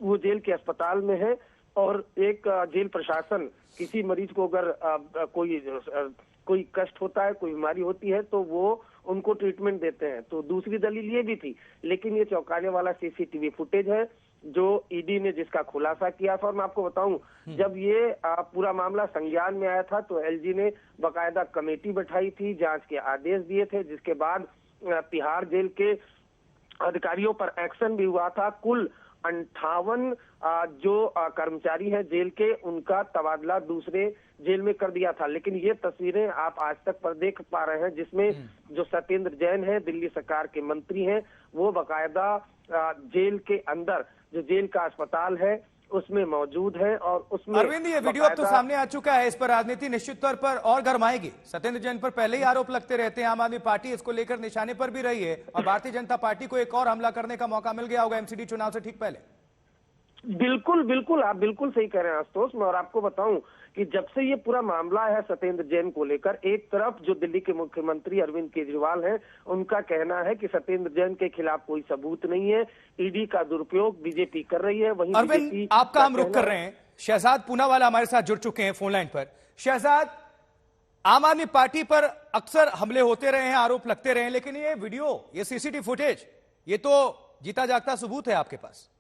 वो जेल के अस्पताल में है और एक जेल प्रशासन किसी मरीज को अगर कोई कष्ट होता है, कोई बीमारी होती है तो वो उनको ट्रीटमेंट देते हैं, तो दूसरी दलील ये भी थी। लेकिन ये चौंकाने वाला सीसीटीवी फुटेज है जो ईडी ने जिसका खुलासा किया था। और मैं आपको बताऊं, जब ये पूरा मामला संज्ञान में आया था तो एलजी ने बाकायदा कमेटी बैठाई थी, जांच के आदेश दिए थे, जिसके बाद तिहाड़ जेल के अधिकारियों पर एक्शन भी हुआ था। कुल 58 जो कर्मचारी हैं जेल के, उनका तबादला दूसरे जेल में कर दिया था। लेकिन ये तस्वीरें आप आज तक पर देख पा रहे हैं जिसमें जो सत्येंद्र जैन है, दिल्ली सरकार के मंत्री हैं, वो बाकायदा जेल के अंदर जो जेल का अस्पताल है उसमें मौजूद है। और उसमें अरविंद, ये वीडियो अब तो सामने आ चुका है, इस पर राजनीति निश्चित तौर पर और गरमाएगी। सत्येंद्र जैन पर पहले ही आरोप लगते रहते हैं, आम आदमी पार्टी इसको लेकर निशाने पर भी रही है और भारतीय जनता पार्टी को एक और हमला करने का मौका मिल गया होगा एमसीडी चुनाव से ठीक पहले। बिल्कुल बिल्कुल, आप बिल्कुल सही कह रहे हैं आशुतोष। मैं और आपको बताऊं कि जब से ये पूरा मामला है सत्येंद्र जैन को लेकर, एक तरफ जो दिल्ली के मुख्यमंत्री अरविंद केजरीवाल हैं, उनका कहना है कि सत्येंद्र जैन के खिलाफ कोई सबूत नहीं है, ईडी का दुरुपयोग बीजेपी कर रही है। वहीं अरविंद, आपका हम रुख कर रहे हैं, शहजाद पूनावाला हमारे साथ जुड़ चुके हैं फोन लाइन पर। शहजाद, आम आदमी पार्टी पर अक्सर हमले होते रहे हैं, आरोप लगते रहे हैं, लेकिन ये वीडियो, ये सीसीटीवी फुटेज, ये तो जीता जागता सबूत है आपके पास।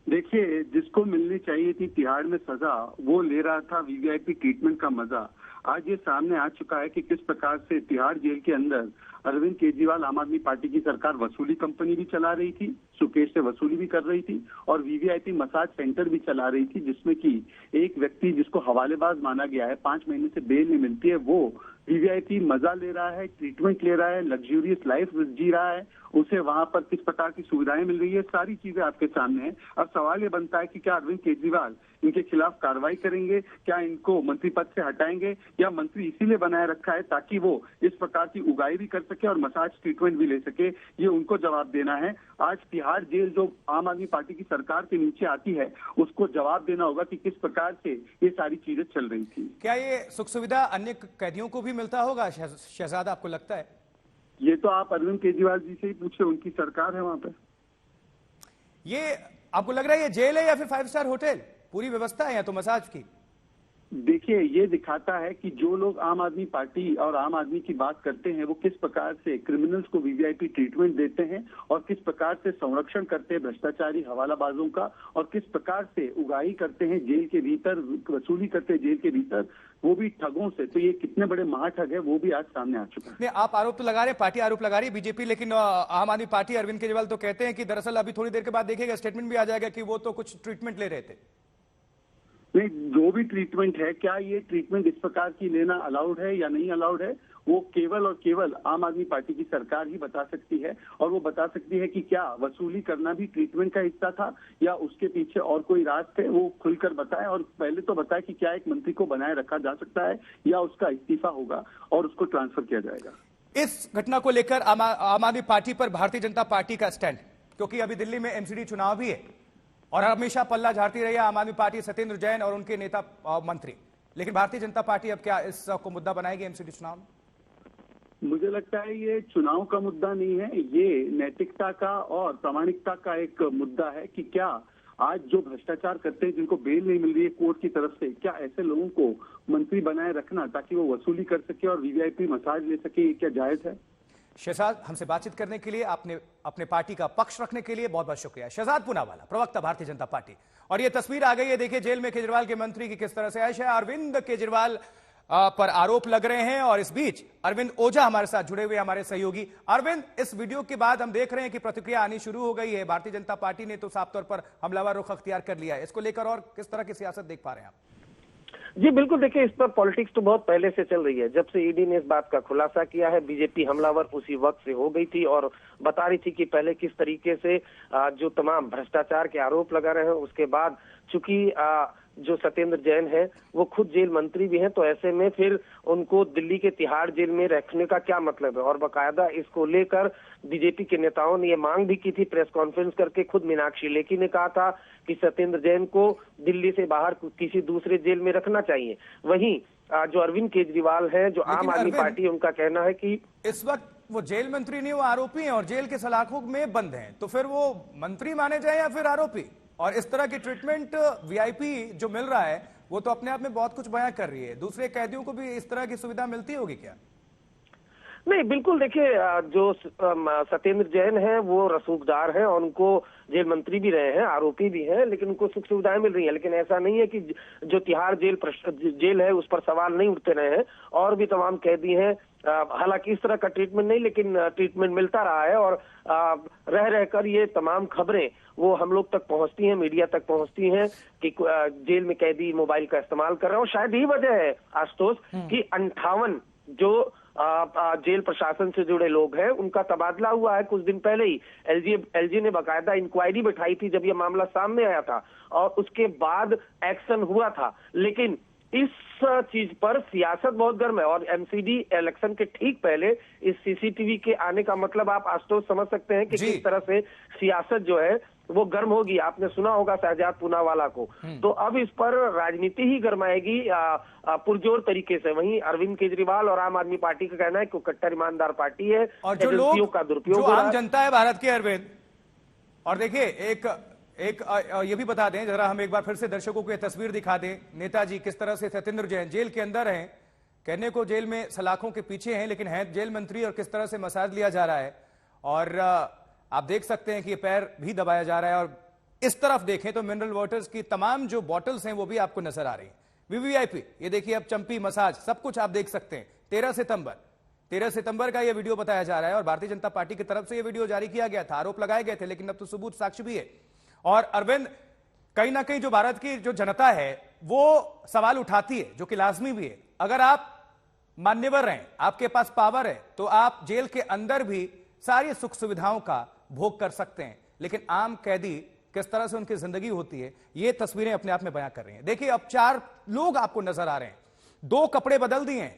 देखिए, जिसको मिलनी चाहिए थी तिहाड़ में सजा, वो ले रहा था वीवीआईपी ट्रीटमेंट का मजा। आज ये सामने आ चुका है कि किस प्रकार से तिहाड़ जेल के अंदर अरविंद केजरीवाल आम आदमी पार्टी की सरकार वसूली कंपनी भी चला रही थी, सुकेश से वसूली भी कर रही थी और वीवीआईपी मसाज सेंटर भी चला रही थी, जिसमें कि एक व्यक्ति जिसको हवालेबाज माना गया है, 5 महीने से बेल नहीं मिलती है, वो वीवीआईपी मजा ले रहा है, ट्रीटमेंट ले रहा है, लग्जूरियस लाइफ जी रहा है, उसे वहां पर किस प्रकार की सुविधाएं मिल रही है, सारी चीजें आपके सामने हैं। अब सवाल ये बनता है कि क्या अरविंद केजरीवाल इनके खिलाफ कार्रवाई करेंगे, क्या इनको मंत्री पद से हटाएंगे, या मंत्री इसीलिए बनाए रखा है ताकि वो इस प्रकार की उगाई भी कर सके और मसाज ट्रीटमेंट भी ले सके, ये उनको जवाब देना है। आज तिहाड़ जेल जो आम आदमी पार्टी की सरकार के नीचे आती है, उसको जवाब देना होगा कि किस प्रकार से ये सारी चीजें चल रही थी। क्या ये सुख सुविधा अन्य कैदियों को भी मिलता होगा शहजाद, आपको लगता है? ये तो आप अरविंद केजरीवाल जी से ही पूछे, उनकी सरकार है वहां पे। ये आपको लग रहा है ये जेल है या फिर 5 स्टार होटल? पूरी व्यवस्था है या तो मसाज की। देखिए, ये दिखाता है कि जो लोग आम आदमी पार्टी और आम आदमी की बात करते हैं, वो किस प्रकार से क्रिमिनल्स को वीवीआईपी ट्रीटमेंट देते हैं और किस प्रकार से संरक्षण करते हैं भ्रष्टाचारी हवालाबाजों का, और किस प्रकार से उगाही करते हैं जेल के भीतर, वसूली करते हैं जेल के भीतर, वो भी ठगों से। तो ये कितने बड़े महाठग है, वो भी आज सामने आ चुका है। आप आरोप तो लगा रहे हैं, पार्टी आरोप लगा रही है बीजेपी, लेकिन आम आदमी पार्टी अरविंद केजरीवाल तो कहते हैं कि दरअसल अभी थोड़ी देर के बाद देखिएगा स्टेटमेंट भी आ जाएगा कि वो तो कुछ ट्रीटमेंट ले रहे थे। नहीं, जो भी ट्रीटमेंट है, क्या ये ट्रीटमेंट इस प्रकार की लेना अलाउड है या नहीं अलाउड है, वो केवल और केवल आम आदमी पार्टी की सरकार ही बता सकती है। और वो बता सकती है कि क्या वसूली करना भी ट्रीटमेंट का हिस्सा था या उसके पीछे और कोई राज थे, वो खुलकर बताए। और पहले तो बताए कि क्या एक मंत्री को बनाए रखा जा सकता है या उसका इस्तीफा होगा और उसको ट्रांसफर किया जाएगा। इस घटना को लेकर आम आदमी पार्टी पर भारतीय जनता पार्टी का स्टैंड, क्योंकि अभी दिल्ली में एमसीडी चुनाव भी है और हमेशा पल्ला झाड़ती रही है आम आदमी पार्टी, सत्येंद्र जैन और उनके नेता मंत्री, लेकिन भारतीय जनता पार्टी अब क्या इस को मुद्दा बनाएगी एमसीडी चुनाव में? मुझे लगता है ये चुनाव का मुद्दा नहीं है, ये नैतिकता का और प्रामाणिकता का एक मुद्दा है कि क्या आज जो भ्रष्टाचार करते हैं, जिनको बेल नहीं मिल रही है कोर्ट की तरफ से, क्या ऐसे लोगों को मंत्री बनाए रखना ताकि वो वसूली कर सके और वीवीआईपी मसाज ले सके, ये क्या जायज है? शहजाद, हमसे बातचीत करने के लिए, आपने अपने पार्टी का पक्ष रखने के लिए बहुत बहुत शुक्रिया। शहजाद पूनावाला, प्रवक्ता भारतीय जनता पार्टी। और ये तस्वीर आ गई है, देखिए जेल में केजरीवाल के मंत्री की किस तरह से ऐश है। अरविंद केजरीवाल पर आरोप लग रहे हैं और इस बीच अरविंद ओझा हमारे साथ जुड़े हुए हमारे सहयोगी। अरविंद, इस वीडियो के बाद हम देख रहे हैं कि प्रतिक्रिया आनी शुरू हो गई है। भारतीय जनता पार्टी ने तो साफ तौर पर हमलावर रुख अख्तियार कर लिया है, इसको लेकर और किस तरह की सियासत देख पा रहे हैं आप? जी बिल्कुल, देखिए इस पर पॉलिटिक्स तो बहुत पहले से चल रही है। जब से ईडी ने इस बात का खुलासा किया है, बीजेपी हमलावर उसी वक्त से हो गई थी और बता रही थी कि पहले किस तरीके से जो तमाम भ्रष्टाचार के आरोप लगा रहे हैं, उसके बाद चूंकि जो सत्येंद्र जैन है वो खुद जेल मंत्री भी हैं, तो ऐसे में फिर उनको दिल्ली के तिहाड़ जेल में रखने का क्या मतलब है। और बाकायदा इसको लेकर बीजेपी के नेताओं ने ये मांग भी की थी प्रेस कॉन्फ्रेंस करके। खुद मीनाक्षी लेखी ने कहा था कि सत्येंद्र जैन को दिल्ली से बाहर किसी दूसरे जेल में रखना चाहिए। वहीं जो अरविंद केजरीवाल है, जो आम आदमी पार्टी है, उनका कहना है कि इस वक्त वो जेल मंत्री नहीं, वो आरोपी हैं और जेल के सलाखों में बंद हैं, तो फिर वो मंत्री माने जाए या फिर आरोपी। और इस तरह की ट्रीटमेंट वीआईपी जो मिल रहा है वो तो अपने आप में बहुत कुछ बयां कर रही है। दूसरे कैदियों को भी इस तरह की सुविधा मिलती होगी क्या? नहीं, बिल्कुल, देखिए जो सत्येंद्र जैन है वो रसूखदार हैं और उनको जेल मंत्री भी रहे हैं, आरोपी भी हैं, लेकिन उनको सुख सुविधाएं मिल रही हैं। लेकिन ऐसा नहीं है कि जो तिहाड़ जेल है उस पर सवाल नहीं उठते रहे हैं, और भी तमाम कैदी हैं। हालांकि इस तरह का ट्रीटमेंट नहीं, लेकिन ट्रीटमेंट मिलता रहा है और रह रहकर ये तमाम खबरें वो हम लोग तक पहुंचती हैं, मीडिया तक पहुंचती हैं कि जेल में कैदी मोबाइल का इस्तेमाल कर रहे हैं। और शायद यही वजह है आशुतोष कि 58 जो जेल प्रशासन से जुड़े लोग हैं उनका तबादला हुआ है कुछ दिन पहले ही। एलजी ने बाकायदा इंक्वायरी बैठाई थी जब ये मामला सामने आया था और उसके बाद एक्शन हुआ था। लेकिन इस चीज पर सियासत बहुत गर्म है और एमसीडी इलेक्शन के ठीक पहले इस सीसीटीवी के आने का मतलब आप आशुतोष समझ सकते हैं कि किस तरह से सियासत जो है वो गर्म होगी। आपने सुना होगा शहजाद पूनावाला को, तो अब इस पर राजनीति ही गर्माएगी पुरजोर तरीके से। वहीं अरविंद केजरीवाल और आम आदमी पार्टी का कहना है कि कट्टर ईमानदार पार्टी है और जो लोग का दुरुपयोग, जो आम जनता है भारत के अरविंद। और देखिए एक ये भी बता दें, जरा हम एक बार फिर से दर्शकों को ये तस्वीर दिखा दें, नेताजी किस तरह से सत्येंद्र जैन जेल के अंदर हैं, कहने को जेल में सलाखों के पीछे हैं लेकिन हैं जेल मंत्री, और किस तरह से मसाज लिया जा रहा है। और आप देख सकते हैं कि ये पैर भी दबाया जा रहा है। और इस तरफ देखें तो मिनरल वाटर्स की तमाम जो बॉटल्स हैं वो भी आपको नजर आ रही हैं। वीवीआईपी, ये देखिए अब चंपी, मसाज, सब कुछ आप देख सकते हैं। 13 सितंबर का ये वीडियो बताया जा रहा है और भारतीय जनता पार्टी की तरफ से ये वीडियो जारी किया गया था, आरोप लगाए गए थे, लेकिन अब तो सबूत साक्ष्य भी है। और अरविंद, कहीं ना कहीं जो भारत की जो जनता है वो सवाल उठाती है, जो कि लाजमी भी है। अगर आप मान्यवर हैं, आपके पास पावर है, तो आप जेल के अंदर भी सारी सुख सुविधाओं का भोग कर सकते हैं, लेकिन आम कैदी किस तरह से उनकी जिंदगी होती है ये तस्वीरें अपने आप में बयां कर रही हैं। देखिए अब 4 लोग आपको नजर आ रहे हैं, 2 कपड़े बदल दिए हैं।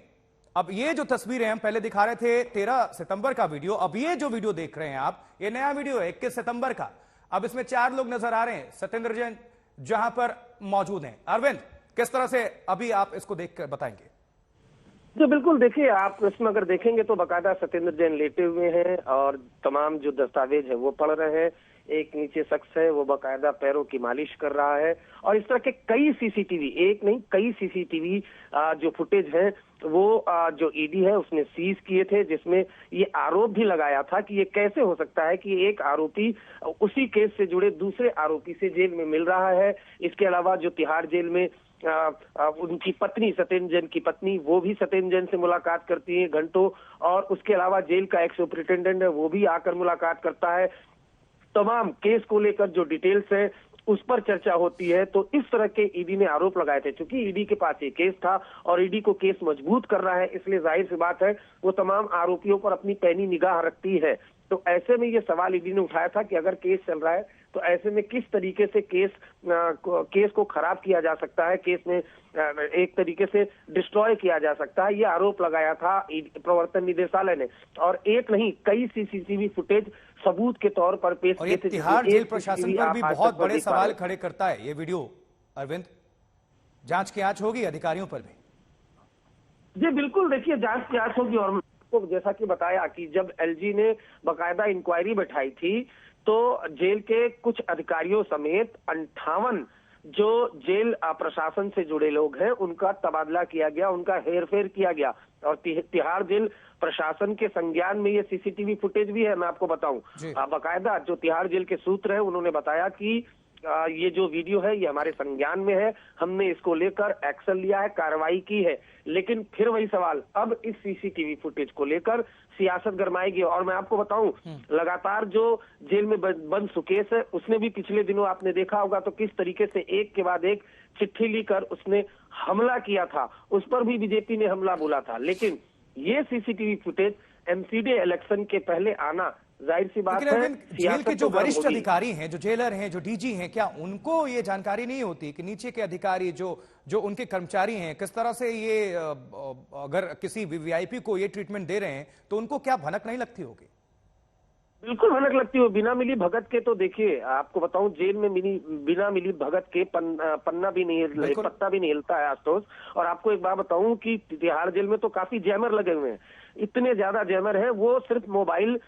अब ये जो तस्वीरें हम पहले दिखा रहे थे 13 सितंबर का वीडियो, अब ये जो वीडियो देख रहे हैं आप, ये नया वीडियो है 21 सितंबर का। अब इसमें 4 लोग नजर आ रहे हैं, सत्येंद्र जैन जहां पर मौजूद हैं। अरविंद, किस तरह से अभी आप इसको देखकर बताएंगे? जी बिल्कुल, देखिए आप इसमें अगर देखेंगे तो बाकायदा सत्येंद्र जैन लेटे हुए हैं और तमाम जो दस्तावेज है वो पढ़ रहे हैं। एक नीचे शख्स है वो बाकायदा पैरों की मालिश कर रहा है। और इस तरह के कई सीसीटीवी, एक नहीं कई सीसीटीवी जो फुटेज है वो जो ईडी है उसने सीज किए थे, जिसमें ये आरोप भी लगाया था कि ये कैसे हो सकता है कि एक आरोपी उसी केस से जुड़े दूसरे आरोपी से जेल में मिल रहा है। इसके अलावा जो तिहाड़ जेल में उनकी पत्नी, सत्येंद्र जैन की पत्नी, वो भी सत्येंद्र जैन से मुलाकात करती है घंटों, और उसके अलावा जेल का एक सुपरिटेंडेंट है वो भी आकर मुलाकात करता है। तमाम केस को लेकर जो डिटेल्स है उस पर चर्चा होती है। तो इस तरह के ईडी ने आरोप लगाए थे। क्योंकि ईडी के पास ये केस था और ईडी को केस मजबूत कर रहा है, इसलिए जाहिर सी बात है वो तमाम आरोपियों पर अपनी पैनी निगाह रखती है। तो ऐसे में ये सवाल ईडी ने उठाया था कि अगर केस चल रहा है तो ऐसे में किस तरीके से केस को खराब किया जा सकता है, केस में एक तरीके से डिस्ट्रॉय किया जा सकता है। ये आरोप लगाया था प्रवर्तन निदेशालय ने, और एक नहीं कई सीसीटीवी फुटेज सबूत के तौर पर पेश किए थे। तिहाड़ जेल प्रशासन पर भी बहुत बड़े सवाल खड़े करता है ये वीडियो। अरविंद, जांच की आंच होगी अधिकारियों पर भी? जी बिल्कुल, देखिए जांच की आंच होगी। और आपको जैसा कि बताया कि जब एलजी ने बाकायदा इंक्वायरी बैठाई थी तो जेल के कुछ अधिकारियों समेत 58 जो जेल प्रशासन से जुड़े लोग हैं उनका तबादला किया गया, उनका हेरफेर किया गया। और तिहाड़ जेल प्रशासन के संज्ञान में ये सीसीटीवी फुटेज भी है। मैं आपको बताऊं, बाकायदा जो तिहाड़ जेल के सूत्र है उन्होंने बताया कि ये जो वीडियो है ये हमारे संज्ञान में है, हमने इसको लेकर एक्शन लिया है, कार्रवाई की है। लेकिन फिर वही सवाल, अब इस सीसीटीवी फुटेज को लेकर सियासत गरमाएगी। और मैं आपको बताऊं, लगातार जो जेल में बंद सुकेश है, उसने भी पिछले दिनों आपने देखा होगा तो किस तरीके से एक के बाद एक चिट्ठी लिखकर उसने हमला किया था, उस पर भी बीजेपी ने हमला बोला था। लेकिन ये सीसीटीवी फुटेज एमसीडी इलेक्शन के पहले आना, जाहिर सी बात है जेल के जो वरिष्ठ अधिकारी हैं, जो जेलर हैं, जो डीजी हैं, क्या उनको ये जानकारी नहीं होती कि नीचे के अधिकारी जो उनके कर्मचारी हैं, किस तरह से ये अगर किसी वीवीआईपी को ये ट्रीटमेंट दे रहे हैं तो उनको क्या भनक नहीं लगती होगी? बिल्कुल भनक लगती हो। बिना मिली भगत के तो देखिए, आपको बताऊं, जेल में बिना मिली भगत के पन्ना भी नहीं, पत्ता भी नहीं हिलता है आशुतोष। और आपको एक बात बताऊं कि तिहाड़ जेल में तो काफी जैमर लगे हुए हैं, इतने ज्यादा जैमर है, वो सिर्फ मोबाइल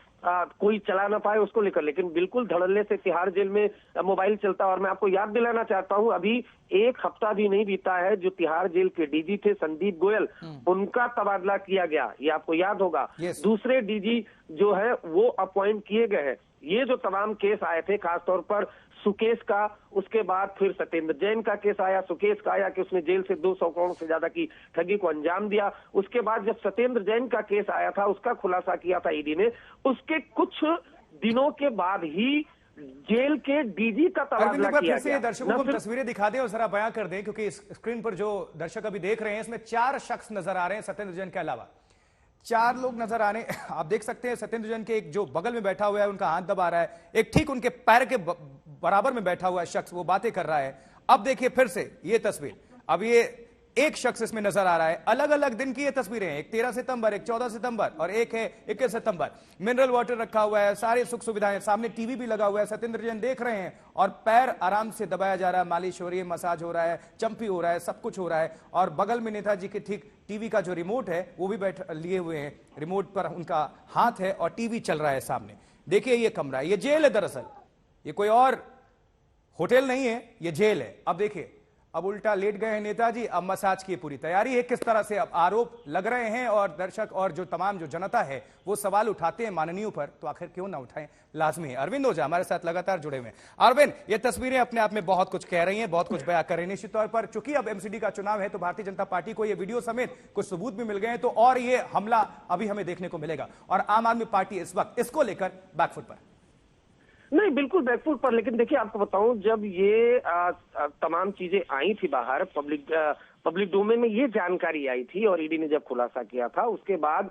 कोई चला ना पाए उसको लेकर, लेकिन बिल्कुल धड़ल्ले से तिहाड़ जेल में मोबाइल चलता है। और मैं आपको याद दिलाना चाहता हूं, अभी एक हफ्ता भी नहीं बीता है जो तिहाड़ जेल के डीजी थे संदीप गोयल, उनका तबादला किया गया, ये आपको याद होगा। दूसरे डीजी जो है वो अपॉइंट किए गए हैं। ये जो तमाम केस आए थे, खासतौर पर सुकेश का, उसके बाद फिर सत्येंद्र जैन का केस आया, सुकेश का आया कि उसने जेल से 200 करोड़ से ज्यादा की ठगी को अंजाम दिया। उसके बाद जब सत्येंद्र जैन का केस आया था, उसका खुलासा किया था ईडी ने, उसके कुछ दिनों के बाद ही जेल के डीजी का तबादला किया गया। दर्शकों को तस्वीरें दिखा दें और जरा बयां कर दें, क्योंकि स्क्रीन पर जो दर्शक अभी देख रहे हैं इसमें 4 शख्स नजर आ रहे हैं सत्येंद्र जैन के अलावा। 4 लोग नजर आ रहे हैं। आप देख सकते हैं सत्येंद्र जैन के एक जो बगल में बैठा हुआ है उनका हाथ दबा रहा है, एक ठीक उनके पैर के बराबर में बैठा हुआ है शख्स, वो बातें कर रहा है। अब देखिए फिर से ये तस्वीर, अब ये एक शख्स इसमें नजर आ रहा है। अलग अलग दिन की ये तस्वीरें हैं, एक 13 सितंबर, एक 14 सितंबर और एक है 21 सितंबर। मिनरल वाटर रखा हुआ है, सारे सुख सुविधाएं, सामने टीवी भी लगा हुआ है, सत्येंद्र जैन देख रहे हैं और पैर आराम से दबाया जा रहा है, मालिश हो रही है, मसाज हो रहा है, चंपी हो रहा है, सब कुछ हो रहा है। और बगल में नेताजी के ठीक टीवी का जो रिमोट है वो भी लिए हुए हैं, रिमोट पर उनका हाथ है और टीवी चल रहा है सामने। देखिए ये कमरा, ये जेल है दरअसल, ये कोई और होटल नहीं है, ये जेल है। अब देखिए, अब उल्टा लेट गए हैं नेताजी, अब मसाज की पूरी तैयारी है। किस तरह से अब आरोप लग रहे हैं और दर्शक और जो तमाम जो जनता है वो सवाल उठाते हैं माननीयों पर, तो आखिर क्यों ना उठाएं, लाजमी है। अरविंद ओझा हमारे साथ लगातार जुड़े हुए हैं। अरविंद, ये तस्वीरें अपने आप में बहुत कुछ कह रही हैं, बहुत कुछ बयां कर रही हैं। निश्चित तौर पर चूंकि अब एमसीडी का चुनाव है तो भारतीय जनता पार्टी को ये वीडियो समेत कुछ सबूत भी मिल गए हैं, तो और ये हमला अभी हमें देखने को मिलेगा। और आम आदमी पार्टी इस वक्त इसको लेकर बैकफुट पर नहीं, बिल्कुल बैकफुट पर। लेकिन देखिए आपको बताऊं, जब ये तमाम चीजें आई थी बाहर पब्लिक डोमेन में, ये जानकारी आई थी और ईडी ने जब खुलासा किया था, उसके बाद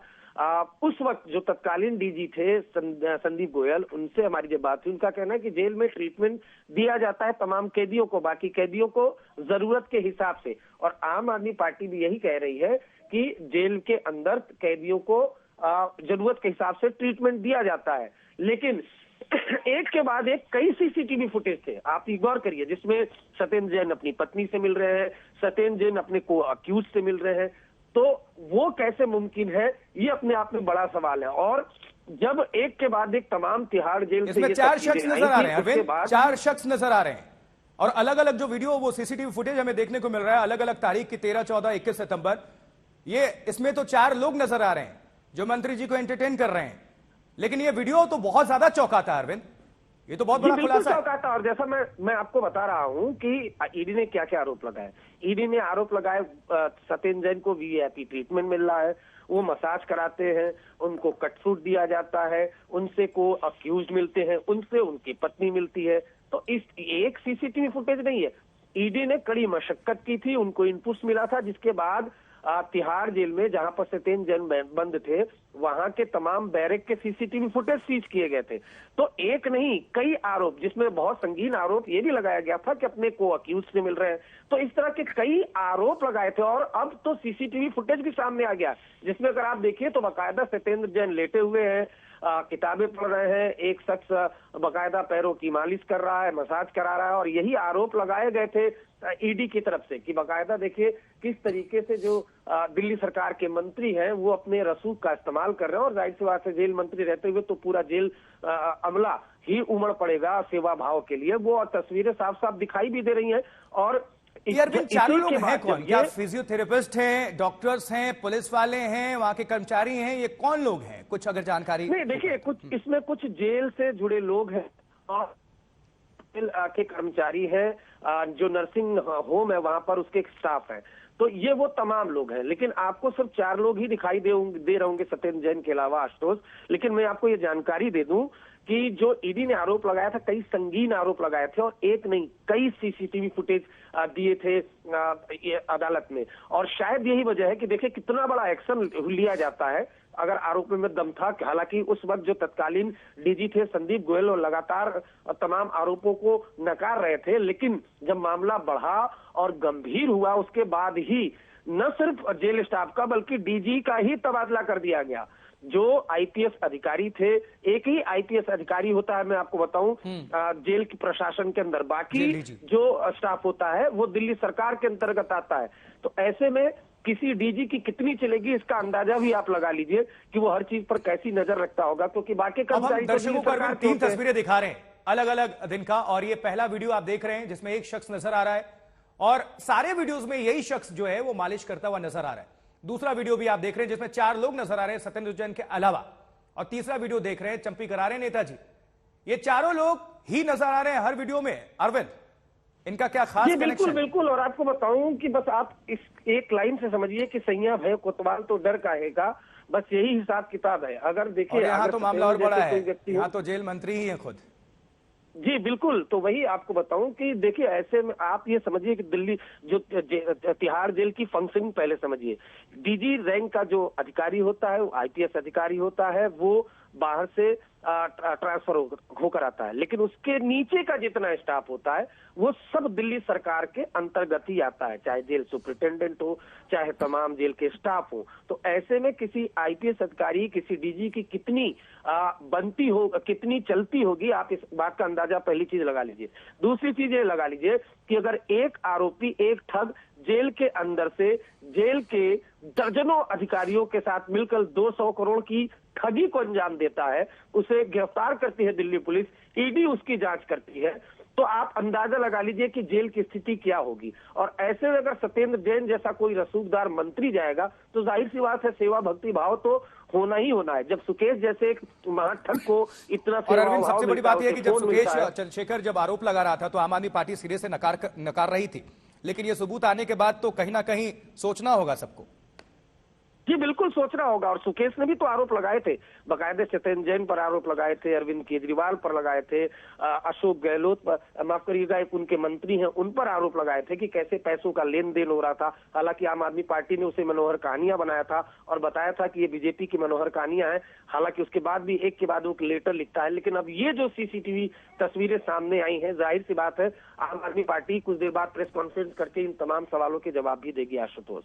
उस वक्त जो तत्कालीन डीजी थे संदीप गोयल, उनसे हमारी जब बात हुई, उनका कहना है कि जेल में ट्रीटमेंट दिया जाता है तमाम कैदियों को, बाकी कैदियों को जरूरत के हिसाब से। और आम आदमी पार्टी भी यही कह रही है कि जेल के अंदर कैदियों को जरूरत के हिसाब से ट्रीटमेंट दिया जाता है। लेकिन एक के बाद एक कई सीसीटीवी फुटेज थे, आप गौर करिए, जिसमें सत्येंद्र जैन अपनी पत्नी से मिल रहे हैं, सत्येंद्र जैन अपने को अक्यूज से मिल रहे हैं, तो वो कैसे मुमकिन है, ये अपने आप में बड़ा सवाल है। और जब एक के बाद एक तमाम तिहाड़ जेल इसमें से 4 शख्स नजर आ रहे हैं, 4 शख्स नजर आ रहे हैं और अलग अलग जो वीडियो वो सीसीटीवी फुटेज हमें देखने को मिल रहा है, अलग अलग तारीख की 13, 14, 21 सितंबर, ये इसमें तो 4 लोग नजर आ रहे हैं जो मंत्री जी को एंटरटेन कर रहे हैं। लेकिन ये वीडियो तो बहुत ज्यादा चौंकाता है अरविंद, ये तो बहुत बड़ा खुलासा है। चौंकाता। और जैसा मैं आपको बता रहा हूं कि ईडी ने क्या क्या आरोप लगाए। ईडी ने आरोप लगाए सत्येंद्र जैन को वीआईपी ट्रीटमेंट मिल रहा है, वो मसाज कराते हैं, उनको कटसूट दिया जाता है, उनसे को अक्यूज मिलते हैं, उनसे उनकी पत्नी मिलती है। तो इस एक सीसीटीवी फुटेज नहीं है, ईडी ने कड़ी मशक्कत की थी, उनको इनपुट्स मिला था, जिसके बाद तिहाड़ जेल में जहां पर सत्येंद्र जैन बंद थे, वहां के तमाम बैरक के सीसीटीवी फुटेज सीज किए गए थे। तो एक नहीं कई आरोप, जिसमें बहुत संगीन आरोप ये भी लगाया गया था कि अपने को अक्यूज से मिल रहे हैं। तो इस तरह के कई आरोप लगाए थे और अब तो सीसीटीवी फुटेज भी सामने आ गया, जिसमें अगर आप देखिए तो बाकायदा सत्येंद्र जैन लेटे हुए हैं, किताबें पढ़ रहे हैं, एक शख्स बाकायदा पैरों की मालिश कर रहा है, मसाज करा रहा है। और यही आरोप लगाए गए थे ईडी की तरफ से कि बाकायदा देखिए किस तरीके से जो दिल्ली सरकार के मंत्री हैं वो अपने रसूख का इस्तेमाल कर रहे हैं। और जाहिर सी बात है, जेल मंत्री रहते हुए तो पूरा जेल अमला ही उमड़ पड़ेगा सेवा भाव के लिए। वो तस्वीरें साफ साफ दिखाई भी दे रही हैं। और अरविंद, 4 लोग हैं कौन? क्या फिजियोथेरेपिस्ट हैं, डॉक्टर्स हैं, पुलिस वाले हैं, वहां के कर्मचारी हैं, ये कौन लोग हैं? कुछ अगर जानकारी। नहीं, देखिए कुछ इसमें कुछ जेल से जुड़े लोग हैं और जेल के कर्मचारी हैं, जो नर्सिंग होम है वहां पर उसके स्टाफ हैं। तो ये वो तमाम लोग हैं, लेकिन आपको सिर्फ 4 लोग ही दिखाई दे रहे होंगे सत्येंद्र जैन के अलावा, आशुतोष। लेकिन मैं आपको ये जानकारी दे दूं कि जो ईडी ने आरोप लगाया था, कई संगीन आरोप लगाए थे और एक नहीं कई सीसीटीवी फुटेज दिए थे अदालत में। और शायद यही वजह है कि देखिए कितना बड़ा एक्शन लिया जाता है अगर आरोप में दम था। हालांकि उस वक्त जो तत्कालीन डीजी थे संदीप गोयल, और लगातार तमाम आरोपों को नकार रहे थे, लेकिन जब मामला बढ़ा और गंभीर हुआ उसके बाद ही न सिर्फ जेल स्टाफ का बल्कि डीजी का ही तबादला कर दिया गया। जो आईपीएस अधिकारी थे, एक ही आईपीएस अधिकारी होता है, मैं आपको बताऊं, जेल की प्रशासन के अंदर, बाकी जो स्टाफ होता है वो दिल्ली सरकार के अंतर्गत आता है। तो ऐसे में किसी डीजी की कितनी चलेगी इसका अंदाजा भी आप लगा लीजिए कि वो हर चीज पर कैसी नजर रखता होगा, क्योंकि बाकी कर्मचारी दर्शकों को 3 तस्वीरें दिखा रहे हैं अलग अलग दिन का, और ये पहला वीडियो आप देख रहे हैं जिसमें एक शख्स नजर आ रहा है और सारे वीडियोस में यही शख्स जो है वो मालिश करता हुआ नजर आ रहा है। दूसरा वीडियो भी आप देख रहे हैं जिसमें 4 लोग नजर आ रहे हैं सत्येंद्र जैन के अलावा, और तीसरा वीडियो देख रहे हैं चंपी करा रहे हैं नेताजी। ये चारों लोग ही नजर आ रहे हैं हर वीडियो में। अरविंद, इनका क्या खास कनेक्शन? बिल्कुल बिल्कुल, और आपको बताऊं कि बस आप इस एक लाइन से समझिए कि सैया भय कोतवाल तो डर काहेगा, बस यही हिसाब किताब है। अगर देखिए यहाँ तो मामला और बड़ा है, यहाँ तो जेल मंत्री ही है खुद। जी बिल्कुल, तो वही आपको बताऊं कि देखिए ऐसे में आप ये समझिए कि दिल्ली जो तिहाड़ जेल की फंक्शनिंग पहले समझिए। डीजी रैंक का जो अधिकारी होता है, वो आईपीएस अधिकारी होता है, वो बाहर से ट्रांसफर होकर आता है, लेकिन उसके नीचे का जितना स्टाफ होता है वो सब दिल्ली सरकार के अंतर्गत ही आता है, चाहे जेल सुपरिटेंडेंट हो, चाहे तमाम जेल के स्टाफ हो। तो ऐसे में किसी आईपीएस अधिकारी, किसी डीजी की कितनी बनती हो, कितनी चलती होगी, आप इस बात का अंदाजा पहली चीज लगा लीजिए। दूसरी चीज ये लगा लीजिए कि अगर एक आरोपी, एक ठग जेल के अंदर से जेल के दर्जनों अधिकारियों के साथ मिलकर 200 करोड़ की ठगी को अंजाम देता है, उसे गिरफ्तार करती है दिल्ली पुलिस, ईडी उसकी जांच करती है, तो आप अंदाजा लगा लीजिए कि जेल की स्थिति क्या होगी। और ऐसे में अगर सत्येंद्र जैन जैसा कोई रसूखदार मंत्री जाएगा तो जाहिर सी बात है सेवा भक्ति भाव तो होना ही होना है। जब सुकेश जैसे एक महाठग को इतना और अरविंद, सबसे बड़ी बात यह है कि जब सुकेश चंद्रशेखर जब आरोप लगा रहा था तो आम आदमी पार्टी सिरे से नकार रही थी, लेकिन ये सबूत आने के बाद तो कहीं ना कहीं सोचना होगा सबको। जी बिल्कुल सोचना होगा, और सुकेश ने भी तो आरोप लगाए थे, बाकायदे सत्येंद्र जैन पर आरोप लगाए थे, अरविंद केजरीवाल पर लगाए थे, अशोक गहलोत पर, माफ करिएगा एक उनके मंत्री हैं उन पर आरोप लगाए थे कि कैसे पैसों का लेन देन हो रहा था। हालांकि आम आदमी पार्टी ने उसे मनोहर कहानियां बनाया था और बताया था कि ये बीजेपी की मनोहर कहानियां हैं। हालांकि उसके बाद भी एक के बाद एक लेटर लिखता है, लेकिन अब ये जो सीसीटीवी तस्वीरें सामने आई हैं, जाहिर सी बात है आम आदमी पार्टी कुछ देर बाद प्रेस कॉन्फ्रेंस करके इन तमाम सवालों के जवाब भी देगी। आशुतोष,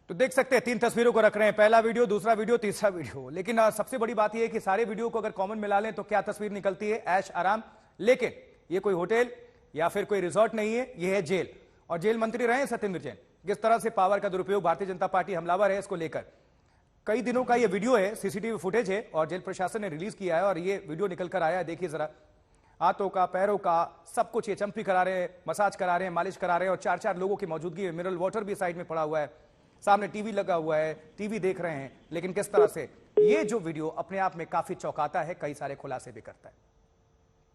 तो देख सकते हैं 3 तस्वीरों को रख रहे हैं, पहला वीडियो, दूसरा वीडियो, तीसरा वीडियो। लेकिन सबसे बड़ी बात यह है कि सारे वीडियो को अगर कॉमन मिला लें तो क्या तस्वीर निकलती है? ऐश आराम। लेकिन ये कोई होटल या फिर कोई रिजॉर्ट नहीं है, ये है जेल, और जेल मंत्री रहे हैं सत्येंद्र जैन। किस तरह से पावर का दुरुपयोग भारतीय जनता पार्टी हमलावर है, इसको लेकर कई दिनों का ये वीडियो है, सीसीटीवी फुटेज है और जेल प्रशासन ने रिलीज किया है, और ये वीडियो निकल कर आया है। देखिए जरा, हाथों का, पैरों का, सब कुछ ये चंपी करा रहे हैं, मसाज करा रहे हैं, मालिश करा रहे हैं, और 4-4 लोगों की मौजूदगी में मिनरल वाटर भी साइड में पड़ा हुआ है, सामने टीवी लगा हुआ है, टीवी देख रहे हैं। लेकिन किस तरह से ये जो वीडियो अपने आप में काफी चौंकाता है, कई सारे खुलासे भी करता है।